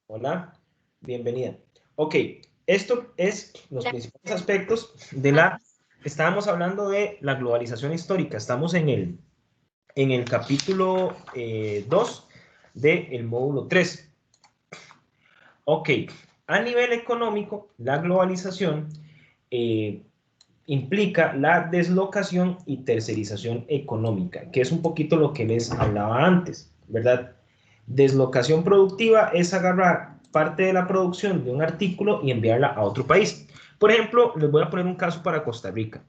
hola, bienvenida. Ok, esto es los Hola. principales aspectos de estábamos hablando de la globalización histórica, estamos en el capítulo 2 del módulo 3. Ok, a nivel económico, la globalización eh, implica la deslocación y tercerización económica, que es un poquito lo que les hablaba antes, ¿verdad? Deslocación productiva es agarrar parte de la producción de un artículo y enviarla a otro país. Por ejemplo, les voy a poner un caso para Costa Rica.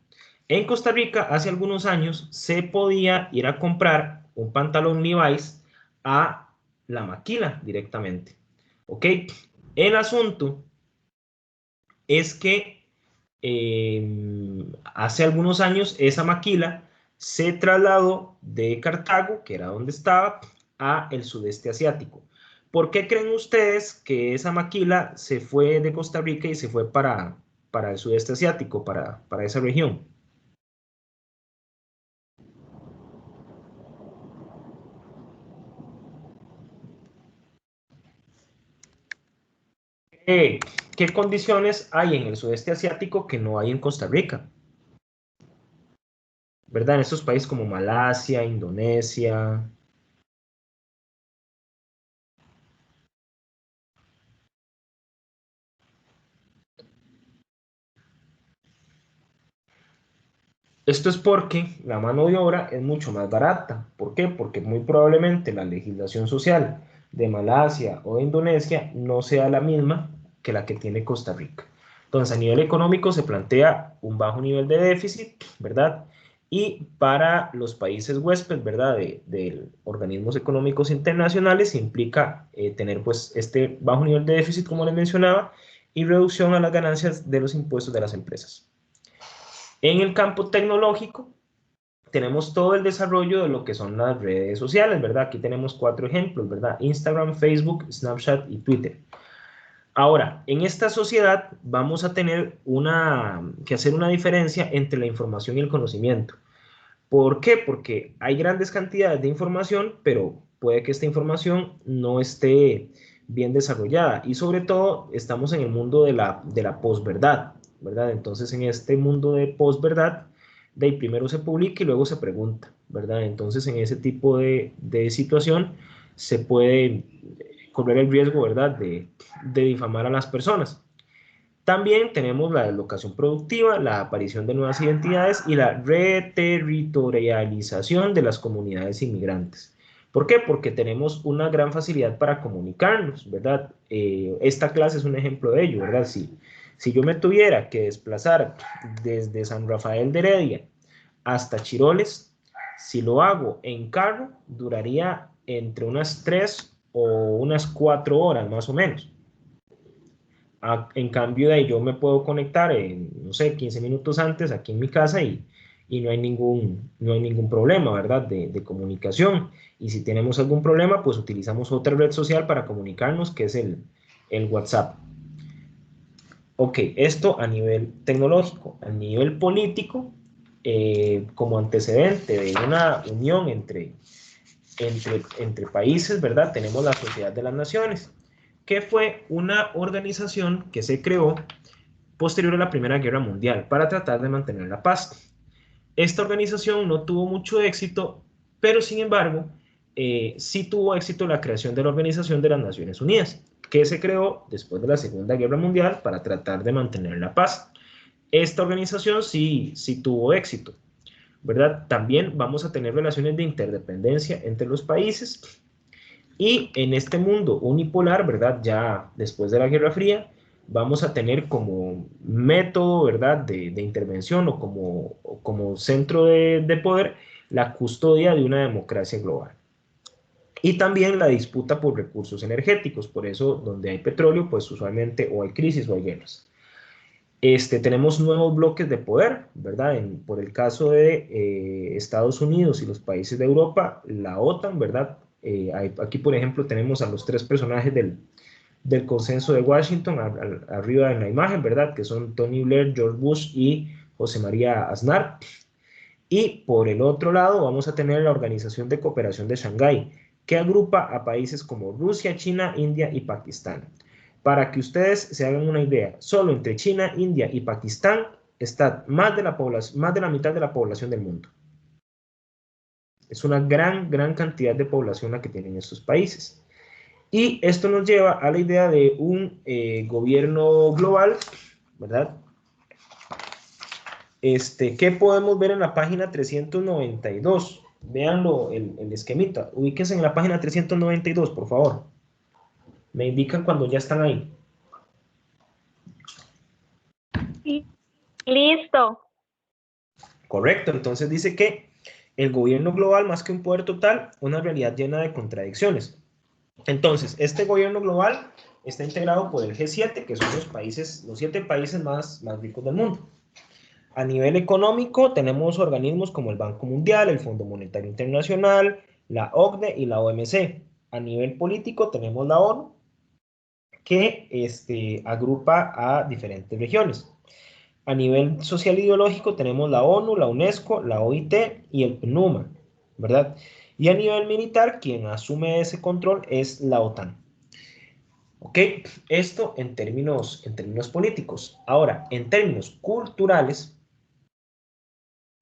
En Costa Rica, hace algunos años, se podía ir a comprar un pantalón Levi's a la maquila directamente. ¿Ok? El asunto es que hace algunos años esa maquila se trasladó de Cartago, que era donde estaba, a el sudeste asiático. ¿Por qué creen ustedes que esa maquila se fue de Costa Rica y se fue para el sudeste asiático, para esa región? qué condiciones hay en el sudeste asiático que no hay en Costa Rica? ¿Verdad? En estos países como Malasia, Indonesia. Esto es porque la mano de obra es mucho más barata. ¿Por qué? Porque muy probablemente la legislación social de Malasia o de Indonesia no sea la misma que la que tiene Costa Rica. Entonces, a nivel económico se plantea un bajo nivel de déficit, ¿verdad? Y para los países huéspedes, ¿verdad? De organismos económicos internacionales implica tener pues este bajo nivel de déficit, como les mencionaba, y reducción a las ganancias de los impuestos de las empresas. En el campo tecnológico, tenemos todo el desarrollo de lo que son las redes sociales, ¿verdad? Aquí tenemos 4 ejemplos, ¿verdad? Instagram, Facebook, Snapchat y Twitter. Ahora, en esta sociedad vamos a tener que hacer una diferencia entre la información y el conocimiento. ¿Por qué? Porque hay grandes cantidades de información, pero puede que esta información no esté bien desarrollada. Y sobre todo, estamos en el mundo de la posverdad, ¿verdad? Entonces, en este mundo de posverdad, de ahí primero se publica y luego se pregunta, ¿verdad? Entonces, en ese tipo de situación, se puede correr el riesgo, ¿verdad?, de difamar a las personas. También tenemos la deslocación productiva, la aparición de nuevas identidades y la reterritorialización de las comunidades inmigrantes. ¿Por qué? Porque tenemos una gran facilidad para comunicarnos, ¿verdad? Esta clase es un ejemplo de ello, ¿verdad? Si yo me tuviera que desplazar desde San Rafael de Heredia hasta Chiroles, si lo hago en carro, duraría entre unas 3 o unas 4 horas más o menos. En cambio de ahí yo me puedo conectar en, no sé, 15 minutos antes aquí en mi casa y no hay ningún problema, ¿verdad? De comunicación. Y si tenemos algún problema, pues utilizamos otra red social para comunicarnos, que es el WhatsApp. Ok, esto a nivel tecnológico. A nivel político, como antecedente de una unión entre países, ¿verdad? Tenemos la Sociedad de las Naciones, que fue una organización que se creó posterior a la Primera Guerra Mundial para tratar de mantener la paz. Esta organización no tuvo mucho éxito, pero sin embargo, sí tuvo éxito la creación de la Organización de las Naciones Unidas, que se creó después de la Segunda Guerra Mundial para tratar de mantener la paz. Esta organización sí tuvo éxito, ¿verdad? También vamos a tener relaciones de interdependencia entre los países y en este mundo unipolar, ¿verdad? Ya después de la Guerra Fría, vamos a tener como método, ¿verdad?, de intervención o como centro de poder la custodia de una democracia global. Y también la disputa por recursos energéticos, por eso donde hay petróleo, pues usualmente o hay crisis o hay guerras. Tenemos nuevos bloques de poder, ¿verdad? Por el caso de Estados Unidos y los países de Europa, la OTAN, ¿verdad? Aquí, por ejemplo, tenemos a los 3 personajes del consenso de Washington arriba en la imagen, ¿verdad? Que son Tony Blair, George Bush y José María Aznar. Y por el otro lado vamos a tener la Organización de Cooperación de Shanghái, que agrupa a países como Rusia, China, India y Pakistán. Para que ustedes se hagan una idea, solo entre China, India y Pakistán está más de la mitad de la población del mundo. Es una gran cantidad de población la que tienen estos países. Y esto nos lleva a la idea de un gobierno global, ¿verdad? ¿Qué podemos ver en la página 392? Véanlo, el esquemita. Ubíquense en la página 392, por favor. Me indican cuando ya están ahí. Listo. Correcto, entonces dice que el gobierno global, más que un poder total, una realidad llena de contradicciones. Entonces, este gobierno global está integrado por el G7, que son los 7 países más ricos del mundo. A nivel económico, tenemos organismos como el Banco Mundial, el Fondo Monetario Internacional, la OCDE y la OMC. A nivel político, tenemos la ONU, que agrupa a diferentes regiones. A nivel social e ideológico, tenemos la ONU, la UNESCO, la OIT y el PNUMA, ¿verdad? Y a nivel militar, quien asume ese control es la OTAN. ¿Ok? Esto en términos políticos. Ahora, en términos culturales,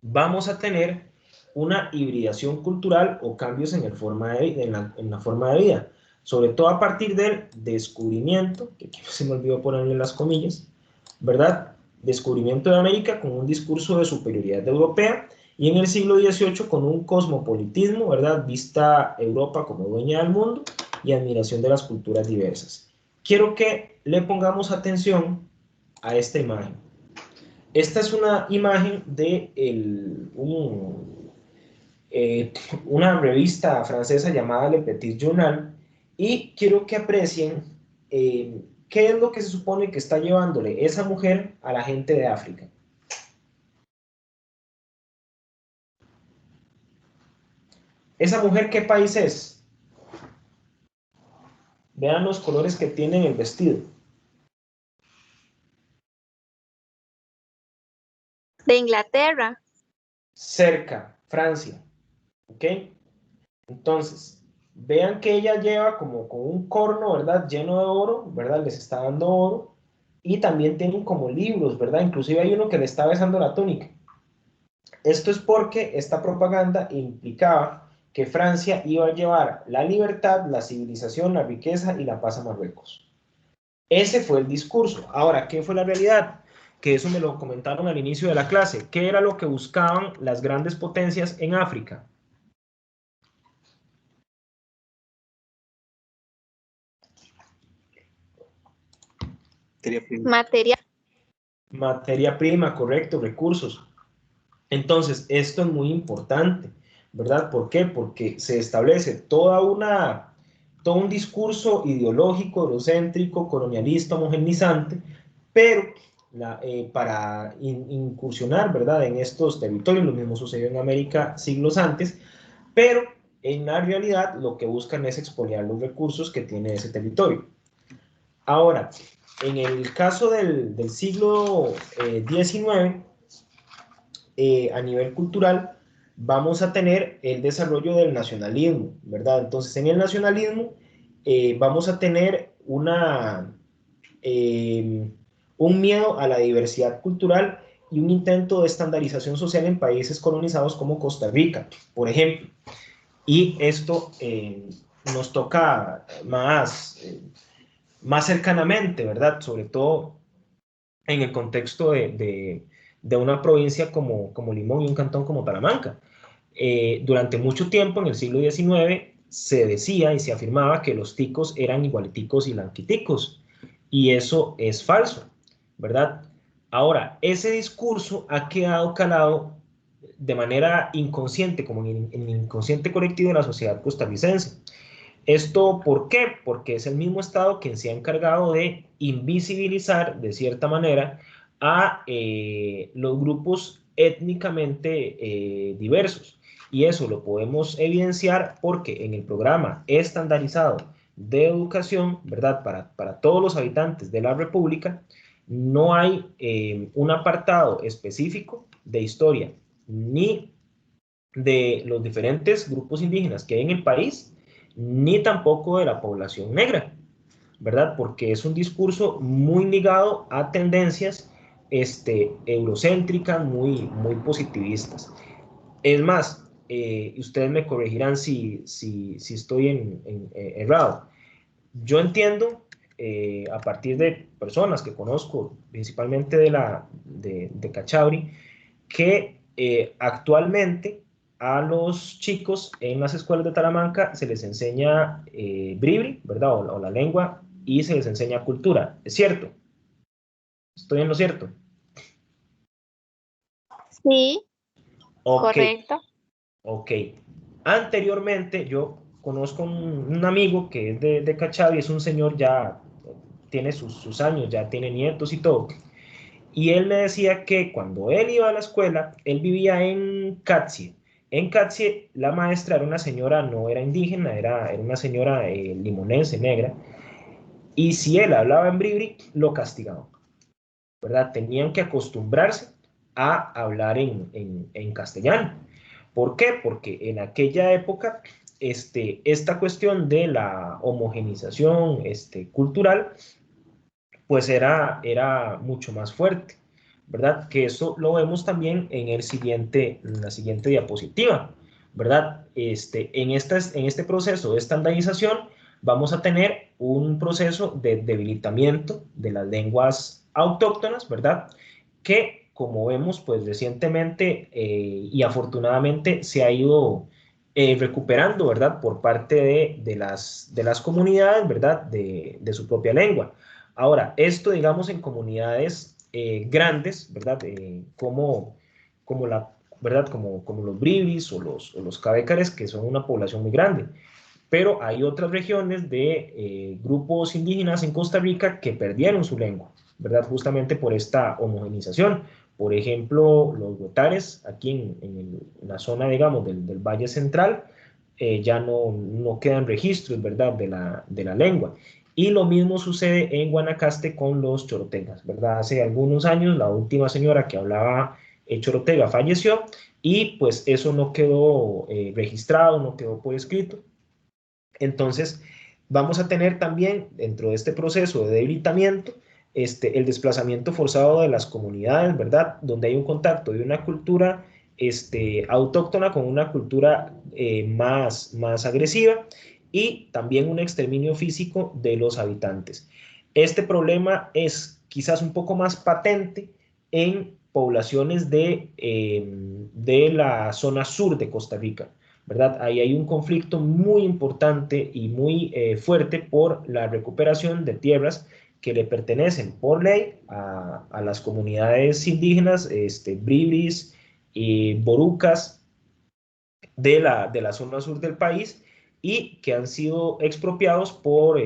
vamos a tener una hibridación cultural o cambios en la forma de vida, sobre todo a partir del descubrimiento, que aquí se me olvidó ponerle las comillas, ¿verdad? Descubrimiento de América con un discurso de superioridad europea, y en el siglo XVIII con un cosmopolitismo, ¿verdad? Vista Europa como dueña del mundo y admiración de las culturas diversas. Quiero que le pongamos atención a esta imagen. Esta es una imagen de una revista francesa llamada Le Petit Journal, y quiero que aprecien qué es lo que se supone que está llevándole esa mujer a la gente de África. ¿Esa mujer qué país es? Vean los colores que tiene en el vestido. De Inglaterra. Cerca, Francia. ¿Ok? Entonces, vean que ella lleva como con un corno, ¿verdad? Lleno de oro, ¿verdad? Les está dando oro. Y también tienen como libros, ¿verdad? Inclusive hay uno que le está besando la túnica. Esto es porque esta propaganda implicaba que Francia iba a llevar la libertad, la civilización, la riqueza y la paz a Marruecos. Ese fue el discurso. Ahora, ¿qué fue la realidad? Que eso me lo comentaron al inicio de la clase. ¿Qué era lo que buscaban las grandes potencias en África? Material. Materia prima, correcto, recursos. Entonces, esto es muy importante, ¿verdad? ¿Por qué? Porque se establece todo un discurso ideológico, eurocéntrico, colonialista, homogenizante, pero para incursionar, ¿verdad? En estos territorios, lo mismo sucedió en América siglos antes, pero en la realidad lo que buscan es expoliar los recursos que tiene ese territorio. Ahora, en el caso del siglo XIX, a nivel cultural, vamos a tener el desarrollo del nacionalismo, ¿verdad? Entonces, en el nacionalismo vamos a tener un miedo a la diversidad cultural y un intento de estandarización social en países colonizados como Costa Rica, por ejemplo. Y esto nos toca más cercanamente, ¿verdad? Sobre todo en el contexto de una provincia como Limón y un cantón como Talamanca. Durante mucho tiempo, en el siglo XIX, se decía y se afirmaba que los ticos eran igualiticos y blanquiticos, y eso es falso, ¿verdad? Ahora, ese discurso ha quedado calado de manera inconsciente, como en el inconsciente colectivo de la sociedad costarricense. ¿Esto por qué? Porque es el mismo Estado quien se ha encargado de invisibilizar, de cierta manera, a los grupos étnicamente diversos. Y eso lo podemos evidenciar porque en el programa estandarizado de educación, ¿verdad? Para todos los habitantes de la República, no hay un apartado específico de historia, ni de los diferentes grupos indígenas que hay en el país, ni tampoco de la población negra, ¿verdad? Porque es un discurso muy ligado a tendencias eurocéntricas, muy positivistas. Es más, ustedes me corregirán si estoy errado. Yo entiendo, a partir de personas que conozco, principalmente de Cachaguri, que actualmente a los chicos en las escuelas de Talamanca se les enseña bribri, ¿verdad? O la lengua, y se les enseña cultura. ¿Es cierto? ¿Estoy en lo cierto? Sí, Ok, correcto. ok. Anteriormente yo conozco un amigo que es de Cachavi, es un señor ya, tiene sus años, ya tiene nietos y todo. Y él me decía que cuando él iba a la escuela, él vivía en Catsie. En Catsie, la maestra era una señora, no era indígena, era una señora limonense, negra. Y si él hablaba en bribri, lo castigaban, ¿verdad? Tenían que acostumbrarse a hablar en castellano. ¿Por qué? Porque en aquella época esta cuestión de la homogenización cultural, pues era mucho más fuerte, ¿verdad? Que eso lo vemos también en la siguiente diapositiva, ¿verdad? En este proceso de estandarización vamos a tener un proceso de debilitamiento de las lenguas autóctonas, ¿verdad? Que, como vemos, pues recientemente y afortunadamente se ha ido recuperando, ¿verdad? Por parte de las comunidades, ¿verdad? De su propia lengua. Ahora, esto, digamos, en comunidades grandes, ¿verdad? ¿Verdad? Como los bribis o los cabécares, que son una población muy grande. Pero hay otras regiones de grupos indígenas en Costa Rica que perdieron su lengua, ¿verdad? Justamente por esta homogenización. Por ejemplo, los huetares, aquí en la zona, digamos, del Valle Central, ya no quedan registros, ¿verdad?, de la lengua. Y lo mismo sucede en Guanacaste con los chorotegas, ¿verdad? Hace algunos años la última señora que hablaba chorotega falleció y pues eso no quedó registrado, no quedó por escrito. Entonces, vamos a tener también dentro de este proceso de debilitamiento el desplazamiento forzado de las comunidades, ¿verdad? Donde hay un contacto de una cultura autóctona con una cultura más agresiva y también un exterminio físico de los habitantes. Este problema es quizás un poco más patente en poblaciones de la zona sur de Costa Rica, ¿verdad? Ahí hay un conflicto muy importante y muy fuerte por la recuperación de tierras que le pertenecen por ley a las comunidades indígenas, bribis y borucas de la zona sur del país y que han sido expropiados por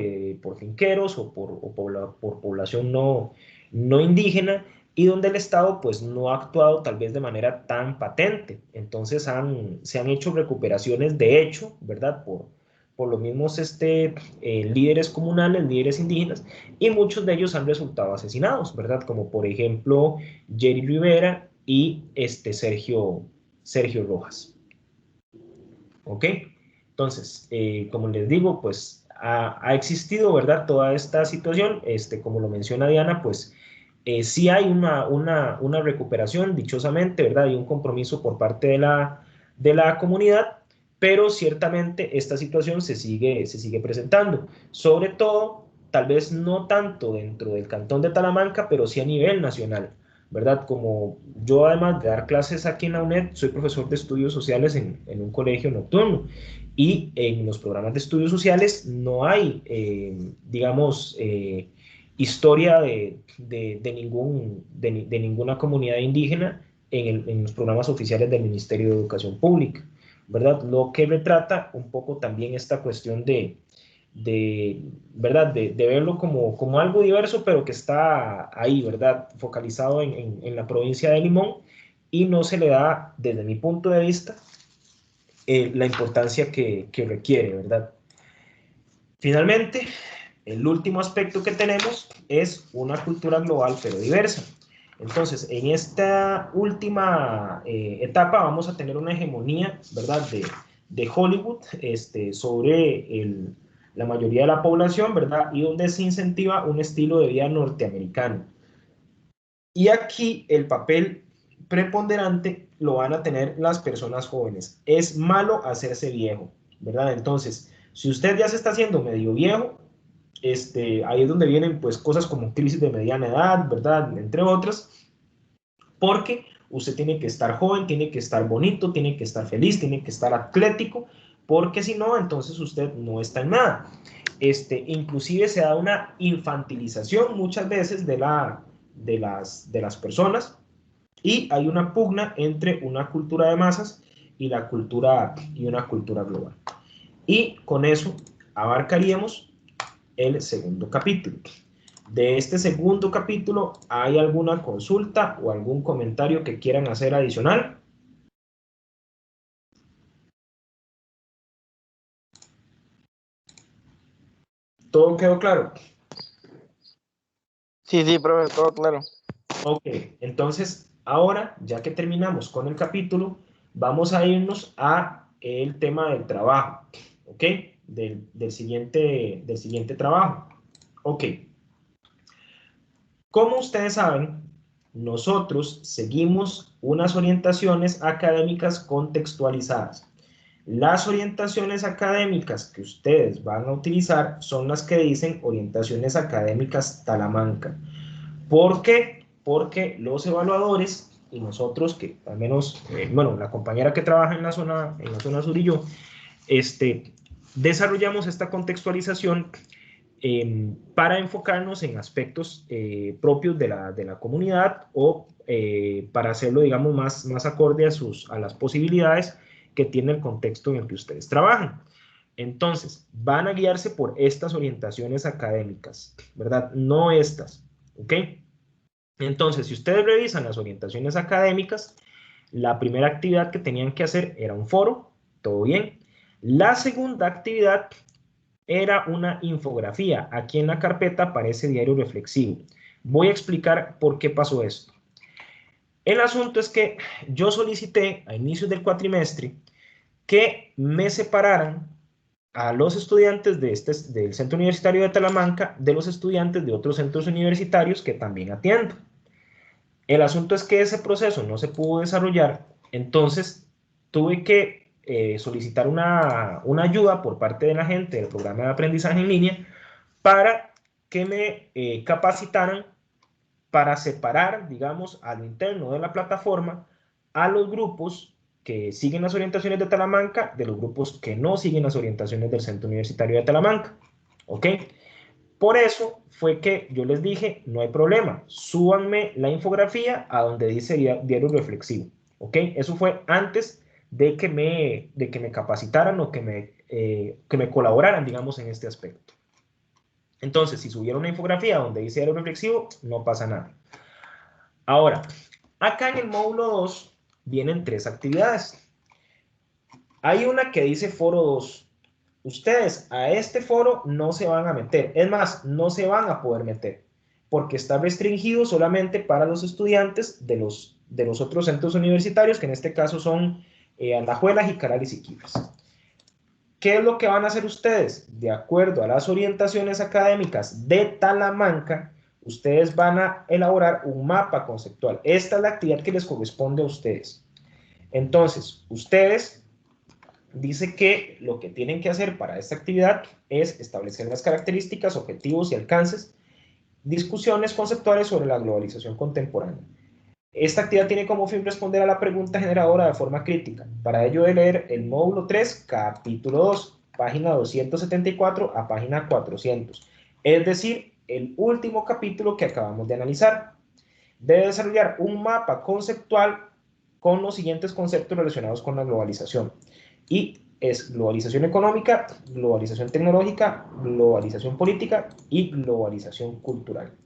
finqueros o por población no indígena y donde el Estado pues no ha actuado tal vez de manera tan patente. Entonces se han hecho recuperaciones de hecho, ¿verdad? Por los mismos líderes comunales, líderes indígenas, y muchos de ellos han resultado asesinados, ¿verdad? Como por ejemplo Jerry Rivera y Sergio Rojas. ¿Ok? Entonces, como les digo, pues ha existido, ¿verdad? Toda esta situación, como lo menciona Diana, pues sí hay una recuperación, dichosamente, ¿verdad? Y un compromiso por parte de la comunidad, pero ciertamente esta situación se sigue presentando, sobre todo, tal vez no tanto dentro del Cantón de Talamanca, pero sí a nivel nacional, ¿verdad? Como yo, además de dar clases aquí en la UNED, soy profesor de estudios sociales en un colegio nocturno, y en los programas de estudios sociales no hay, digamos, historia de ninguna comunidad indígena en los programas oficiales del Ministerio de Educación Pública, ¿verdad? Lo que retrata un poco también esta cuestión ¿verdad? De verlo como algo diverso, pero que está ahí, ¿verdad? Focalizado en la provincia de Limón, y no se le da, desde mi punto de vista, la importancia que requiere, ¿verdad? Finalmente, el último aspecto que tenemos es una cultura global pero diversa. Entonces, en esta última etapa vamos a tener una hegemonía, ¿verdad?, de Hollywood sobre la mayoría de la población, ¿verdad?, y donde se incentiva un estilo de vida norteamericano. Y aquí el papel preponderante lo van a tener las personas jóvenes. Es malo hacerse viejo, ¿verdad? Entonces, si usted ya se está haciendo medio viejo, ahí es donde vienen pues cosas como crisis de mediana edad, ¿verdad? Entre otras, porque usted tiene que estar joven, tiene que estar bonito, tiene que estar feliz, tiene que estar atlético, porque si no, entonces usted no está en nada. Inclusive se da una infantilización muchas veces de las personas, y hay una pugna entre una cultura de masas y una cultura global. Y con eso abarcaríamos el segundo capítulo. De este segundo capítulo, ¿hay alguna consulta o algún comentario que quieran hacer adicional? ¿Todo quedó claro? Sí, profe, todo claro. Ok, entonces ahora, ya que terminamos con el capítulo, vamos a irnos a el tema del trabajo, ¿ok? Del siguiente trabajo. Ok. Como ustedes saben, nosotros seguimos unas orientaciones académicas contextualizadas. Las orientaciones académicas que ustedes van a utilizar son las que dicen orientaciones académicas Talamanca. ¿Por qué? Porque los evaluadores y nosotros, que al menos, bueno, la compañera que trabaja en la zona sur y yo, desarrollamos esta contextualización para enfocarnos en aspectos propios de la comunidad o para hacerlo, digamos, más acorde a las posibilidades que tiene el contexto en el que ustedes trabajan. Entonces, van a guiarse por estas orientaciones académicas, ¿verdad? No estas, ¿ok? Entonces, si ustedes revisan las orientaciones académicas, la primera actividad que tenían que hacer era un foro, todo bien. La segunda actividad era una infografía. Aquí en la carpeta aparece diario reflexivo. Voy a explicar por qué pasó esto. El asunto es que yo solicité a inicios del cuatrimestre que me separaran a los estudiantes del Centro Universitario de Talamanca de los estudiantes de otros centros universitarios que también atiendo. El asunto es que ese proceso no se pudo desarrollar, entonces tuve que solicitar una ayuda por parte de la gente del programa de aprendizaje en línea para que me capacitaran para separar, digamos, a lo interno de la plataforma a los grupos que siguen las orientaciones de Talamanca de los grupos que no siguen las orientaciones del Centro Universitario de Talamanca. ¿Ok? Por eso fue que yo les dije, no hay problema, súbanme la infografía a donde dice diario reflexivo. ¿Ok? Eso fue antes de que me capacitaran o que me colaboraran, digamos, en este aspecto. Entonces, si subieron una infografía donde dice diario reflexivo, no pasa nada. Ahora, acá en el módulo 2 vienen 3 actividades. Hay una que dice foro 2. Ustedes a este foro no se van a meter. Es más, no se van a poder meter. Porque está restringido solamente para los estudiantes de los otros centros universitarios, que en este caso son Alajuela, Jicaral y Siquirres. ¿Qué es lo que van a hacer ustedes? De acuerdo a las orientaciones académicas de Talamanca, ustedes van a elaborar un mapa conceptual. Esta es la actividad que les corresponde a ustedes. Entonces, ustedes dice que lo que tienen que hacer para esta actividad es establecer las características, objetivos y alcances, discusiones conceptuales sobre la globalización contemporánea. Esta actividad tiene como fin responder a la pregunta generadora de forma crítica. Para ello de leer el módulo 3, capítulo 2, página 274 a página 400. Es decir, el último capítulo que acabamos de analizar. Debe desarrollar un mapa conceptual con los siguientes conceptos relacionados con la globalización. Y es globalización económica, globalización tecnológica, globalización política y globalización cultural.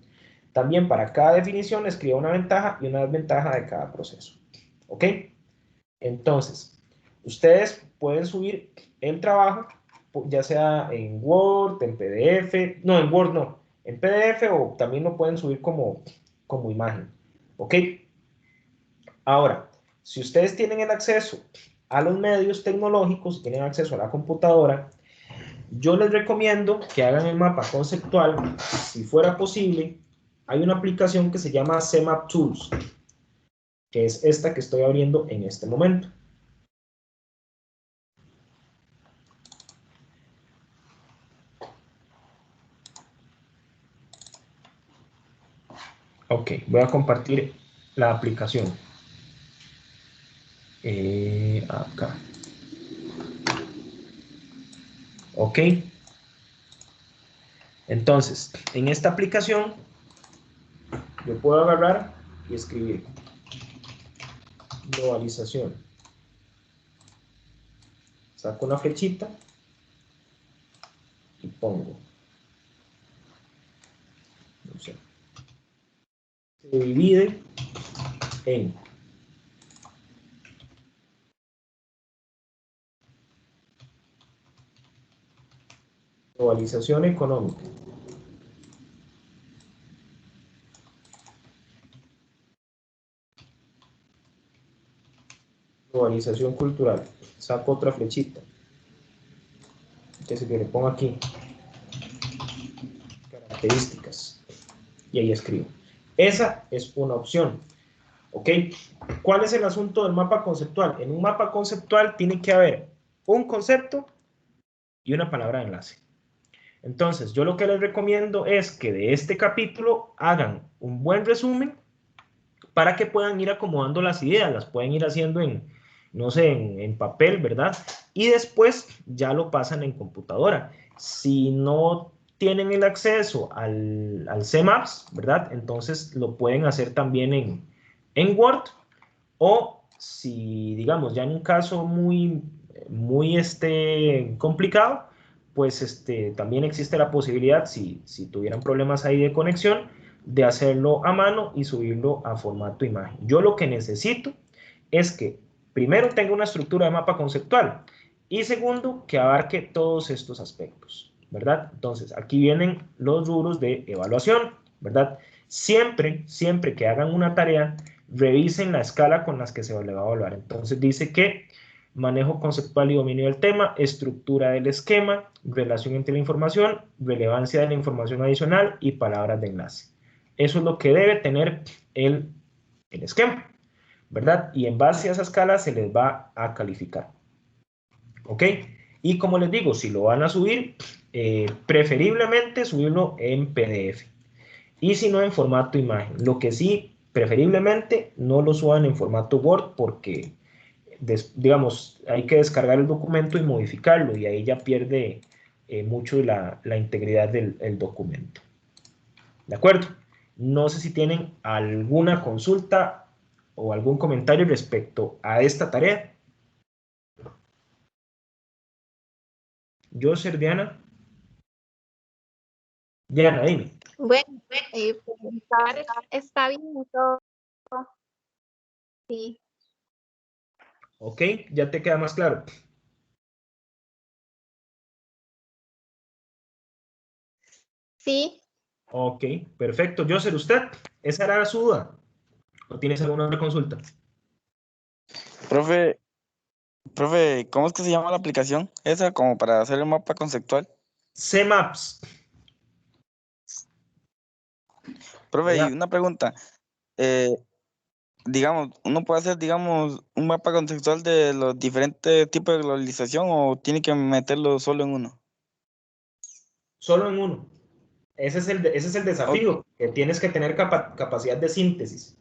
También para cada definición escriba una ventaja y una desventaja de cada proceso. ¿Ok? Entonces, ustedes pueden subir el trabajo, ya sea en Word, en PDF, no, en Word no, en PDF o también lo pueden subir como imagen. ¿Ok? Ahora, si ustedes tienen el acceso a los medios tecnológicos, tienen acceso a la computadora, yo les recomiendo que hagan el mapa conceptual. Si fuera posible, hay una aplicación que se llama CMap Tools, que es esta que estoy abriendo en este momento. Ok, voy a compartir la aplicación. Acá. Ok. Entonces, en esta aplicación, yo puedo agarrar y escribir globalización. Saco una flechita y pongo, no sé, se divide en globalización económica, Globalización cultural. Saco otra flechita. Que se le pongo aquí. Características. Y ahí escribo. Esa es una opción. ¿Ok? ¿Cuál es el asunto del mapa conceptual? En un mapa conceptual tiene que haber un concepto y una palabra de enlace. Entonces, yo lo que les recomiendo es que de este capítulo hagan un buen resumen para que puedan ir acomodando las ideas, las pueden ir haciendo no sé, en papel, ¿verdad? Y después ya lo pasan en computadora. Si no tienen el acceso al CMAPS, ¿verdad? Entonces lo pueden hacer también en Word, o si, digamos, ya en un caso muy complicado, pues también existe la posibilidad, si tuvieran problemas ahí de conexión, de hacerlo a mano y subirlo a formato imagen. Yo lo que necesito es que primero tenga una estructura de mapa conceptual y segundo, que abarque todos estos aspectos, ¿verdad? Entonces, aquí vienen los rubros de evaluación, ¿verdad? Siempre que hagan una tarea, revisen la escala con las que se le va a evaluar. Entonces dice que manejo conceptual y dominio del tema, estructura del esquema, relación entre la información, relevancia de la información adicional y palabras de enlace. Eso es lo que debe tener el esquema, ¿verdad? Y en base a esa escala se les va a calificar. ¿Ok? Y como les digo, si lo van a subir, preferiblemente subirlo en PDF. Y si no, en formato imagen. Lo que sí, preferiblemente, no lo suban en formato Word porque, digamos, hay que descargar el documento y modificarlo y ahí ya pierde mucho la integridad del documento. ¿De acuerdo? No sé si tienen alguna consulta o algún comentario respecto a esta tarea. Yo, ser Diana. Diana, dime. Bueno, está bien todo. Sí, ¿Ok? ¿Ya te queda más claro? sí. Ok, perfecto. Joser, ¿usted? ¿Esa era su duda? ¿O tienes alguna otra consulta? Profe, ¿cómo es que se llama la aplicación? Esa como para hacer el mapa conceptual. CMAPS. Profe, y ¿Verdad? una pregunta. Eh, digamos, ¿uno puede hacer, digamos, un mapa conceptual de los diferentes tipos de globalización o tiene que meterlo solo en uno? Solo en uno. Ese es el O desafío, que tienes que tener capacidad de síntesis.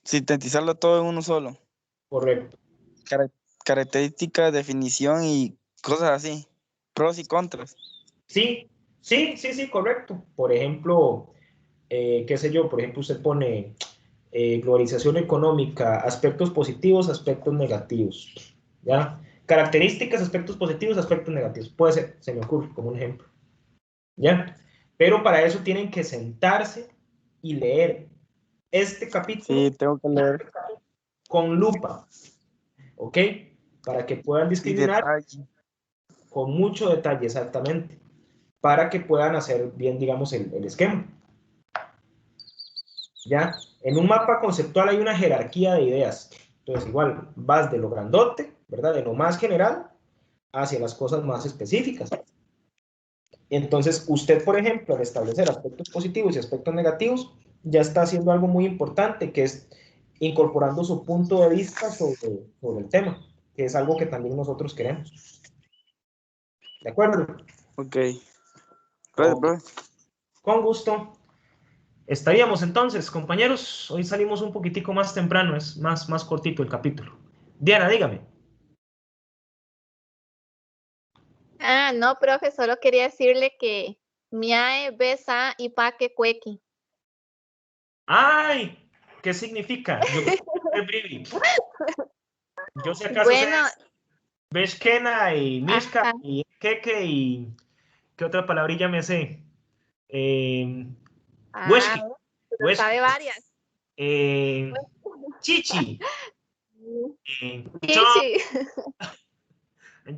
sintetizarlo todo en uno solo. Correcto. Cara- Características, definición y cosas así. Pros y contras. Sí, sí, correcto. Por ejemplo, qué sé yo, por ejemplo, usted pone globalización económica, aspectos positivos, aspectos negativos. ¿Ya? Características, aspectos positivos, aspectos negativos. Puede ser, se me ocurre como un ejemplo. ¿Ya? Pero para eso tienen que sentarse y leer este capítulo Sí, tengo que leer. con lupa, ¿ok? Para que puedan Y discriminar detalle. con mucho detalle exactamente, para que puedan hacer bien, digamos, el esquema. ¿Ya? En un mapa conceptual hay una jerarquía de ideas. Entonces, igual, vas de lo grandote, ¿verdad? De lo más general hacia las cosas más específicas. Entonces, usted, por ejemplo, al establecer aspectos positivos y aspectos negativos, ya está haciendo algo muy importante, que es incorporando su punto de vista sobre el tema, que es algo que también nosotros queremos. ¿De acuerdo? Ok. Gracias, Ok. profe. Con gusto. Estaríamos entonces, compañeros. Hoy salimos un poquitico más temprano, es más cortito el capítulo. Diana, dígame. Ah, no, profe, solo quería decirle que miae, besa y paque cuequi. ¡Ay! ¿Qué significa? Yo creo que es Bribri. Yo si acaso sé Bueno, Beshkena y Mishka ajá, y Keke y ¿qué otra palabrilla me sé? ah, Weshki, pero Weshki, sabe varias. Chichi, Cho, Chichi.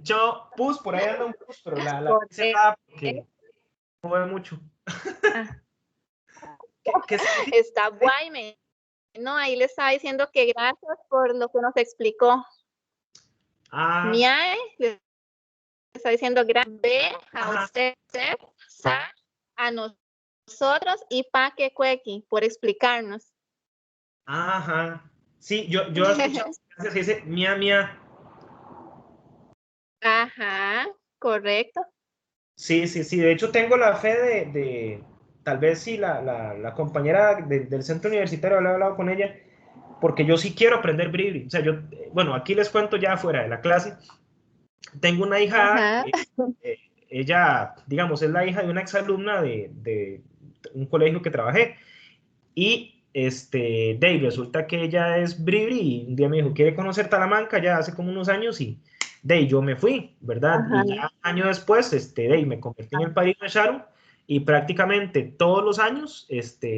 Cho, Pus, por ahí anda un Pus, pero la dice Correcto. nada porque no ve mucho. Ah, ¿Qué significa? está guayme. No, ahí le estaba diciendo que gracias por lo que nos explicó. Ah, Miae le está diciendo gracias a Ajá. usted, a nosotros y Paque Cuequi por explicarnos. ajá. Sí, yo he escuchado que se dice mía, mía. Ajá, correcto. Sí, sí, sí. De hecho, tengo la fe tal vez sí, la compañera del centro universitario, he hablado con ella, porque yo sí quiero aprender Bribri. O sea, yo, bueno, aquí les cuento ya fuera de la clase. Tengo una hija, Ajá. eh, ella, digamos, es la hija de una exalumna de un colegio que trabajé. Y Dave, resulta que ella es Bribri y un día me dijo, quiere conocer Talamanca ya hace como unos años y Dave, yo me fui, ¿verdad? Ajá. Y ya un año después, Dave, me convertí en el padrino de Sharon y prácticamente todos los años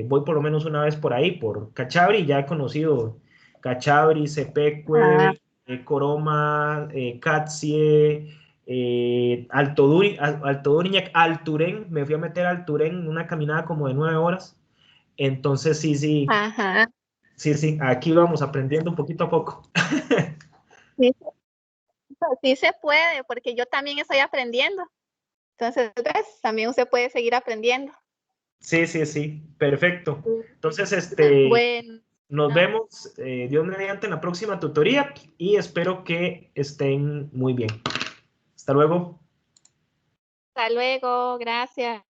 voy por lo menos una vez por ahí, por Cachabri, y ya he conocido Cachabri, Ah, Cepecue, Coroma, Catsie, Alto Duriñac, Alturén, me fui a meter a Alturén una caminada como de 9 horas. Entonces, sí, sí, ajá. sí, sí, aquí vamos aprendiendo un poquito a poco. Sí, sí se puede, porque yo también estoy aprendiendo. Entonces, ¿ves? También usted puede seguir aprendiendo. Sí, sí, sí, perfecto. Entonces, Bueno, nos vemos, Dios mediante, en la próxima tutoría y espero que estén muy bien. Hasta luego. hasta luego, gracias.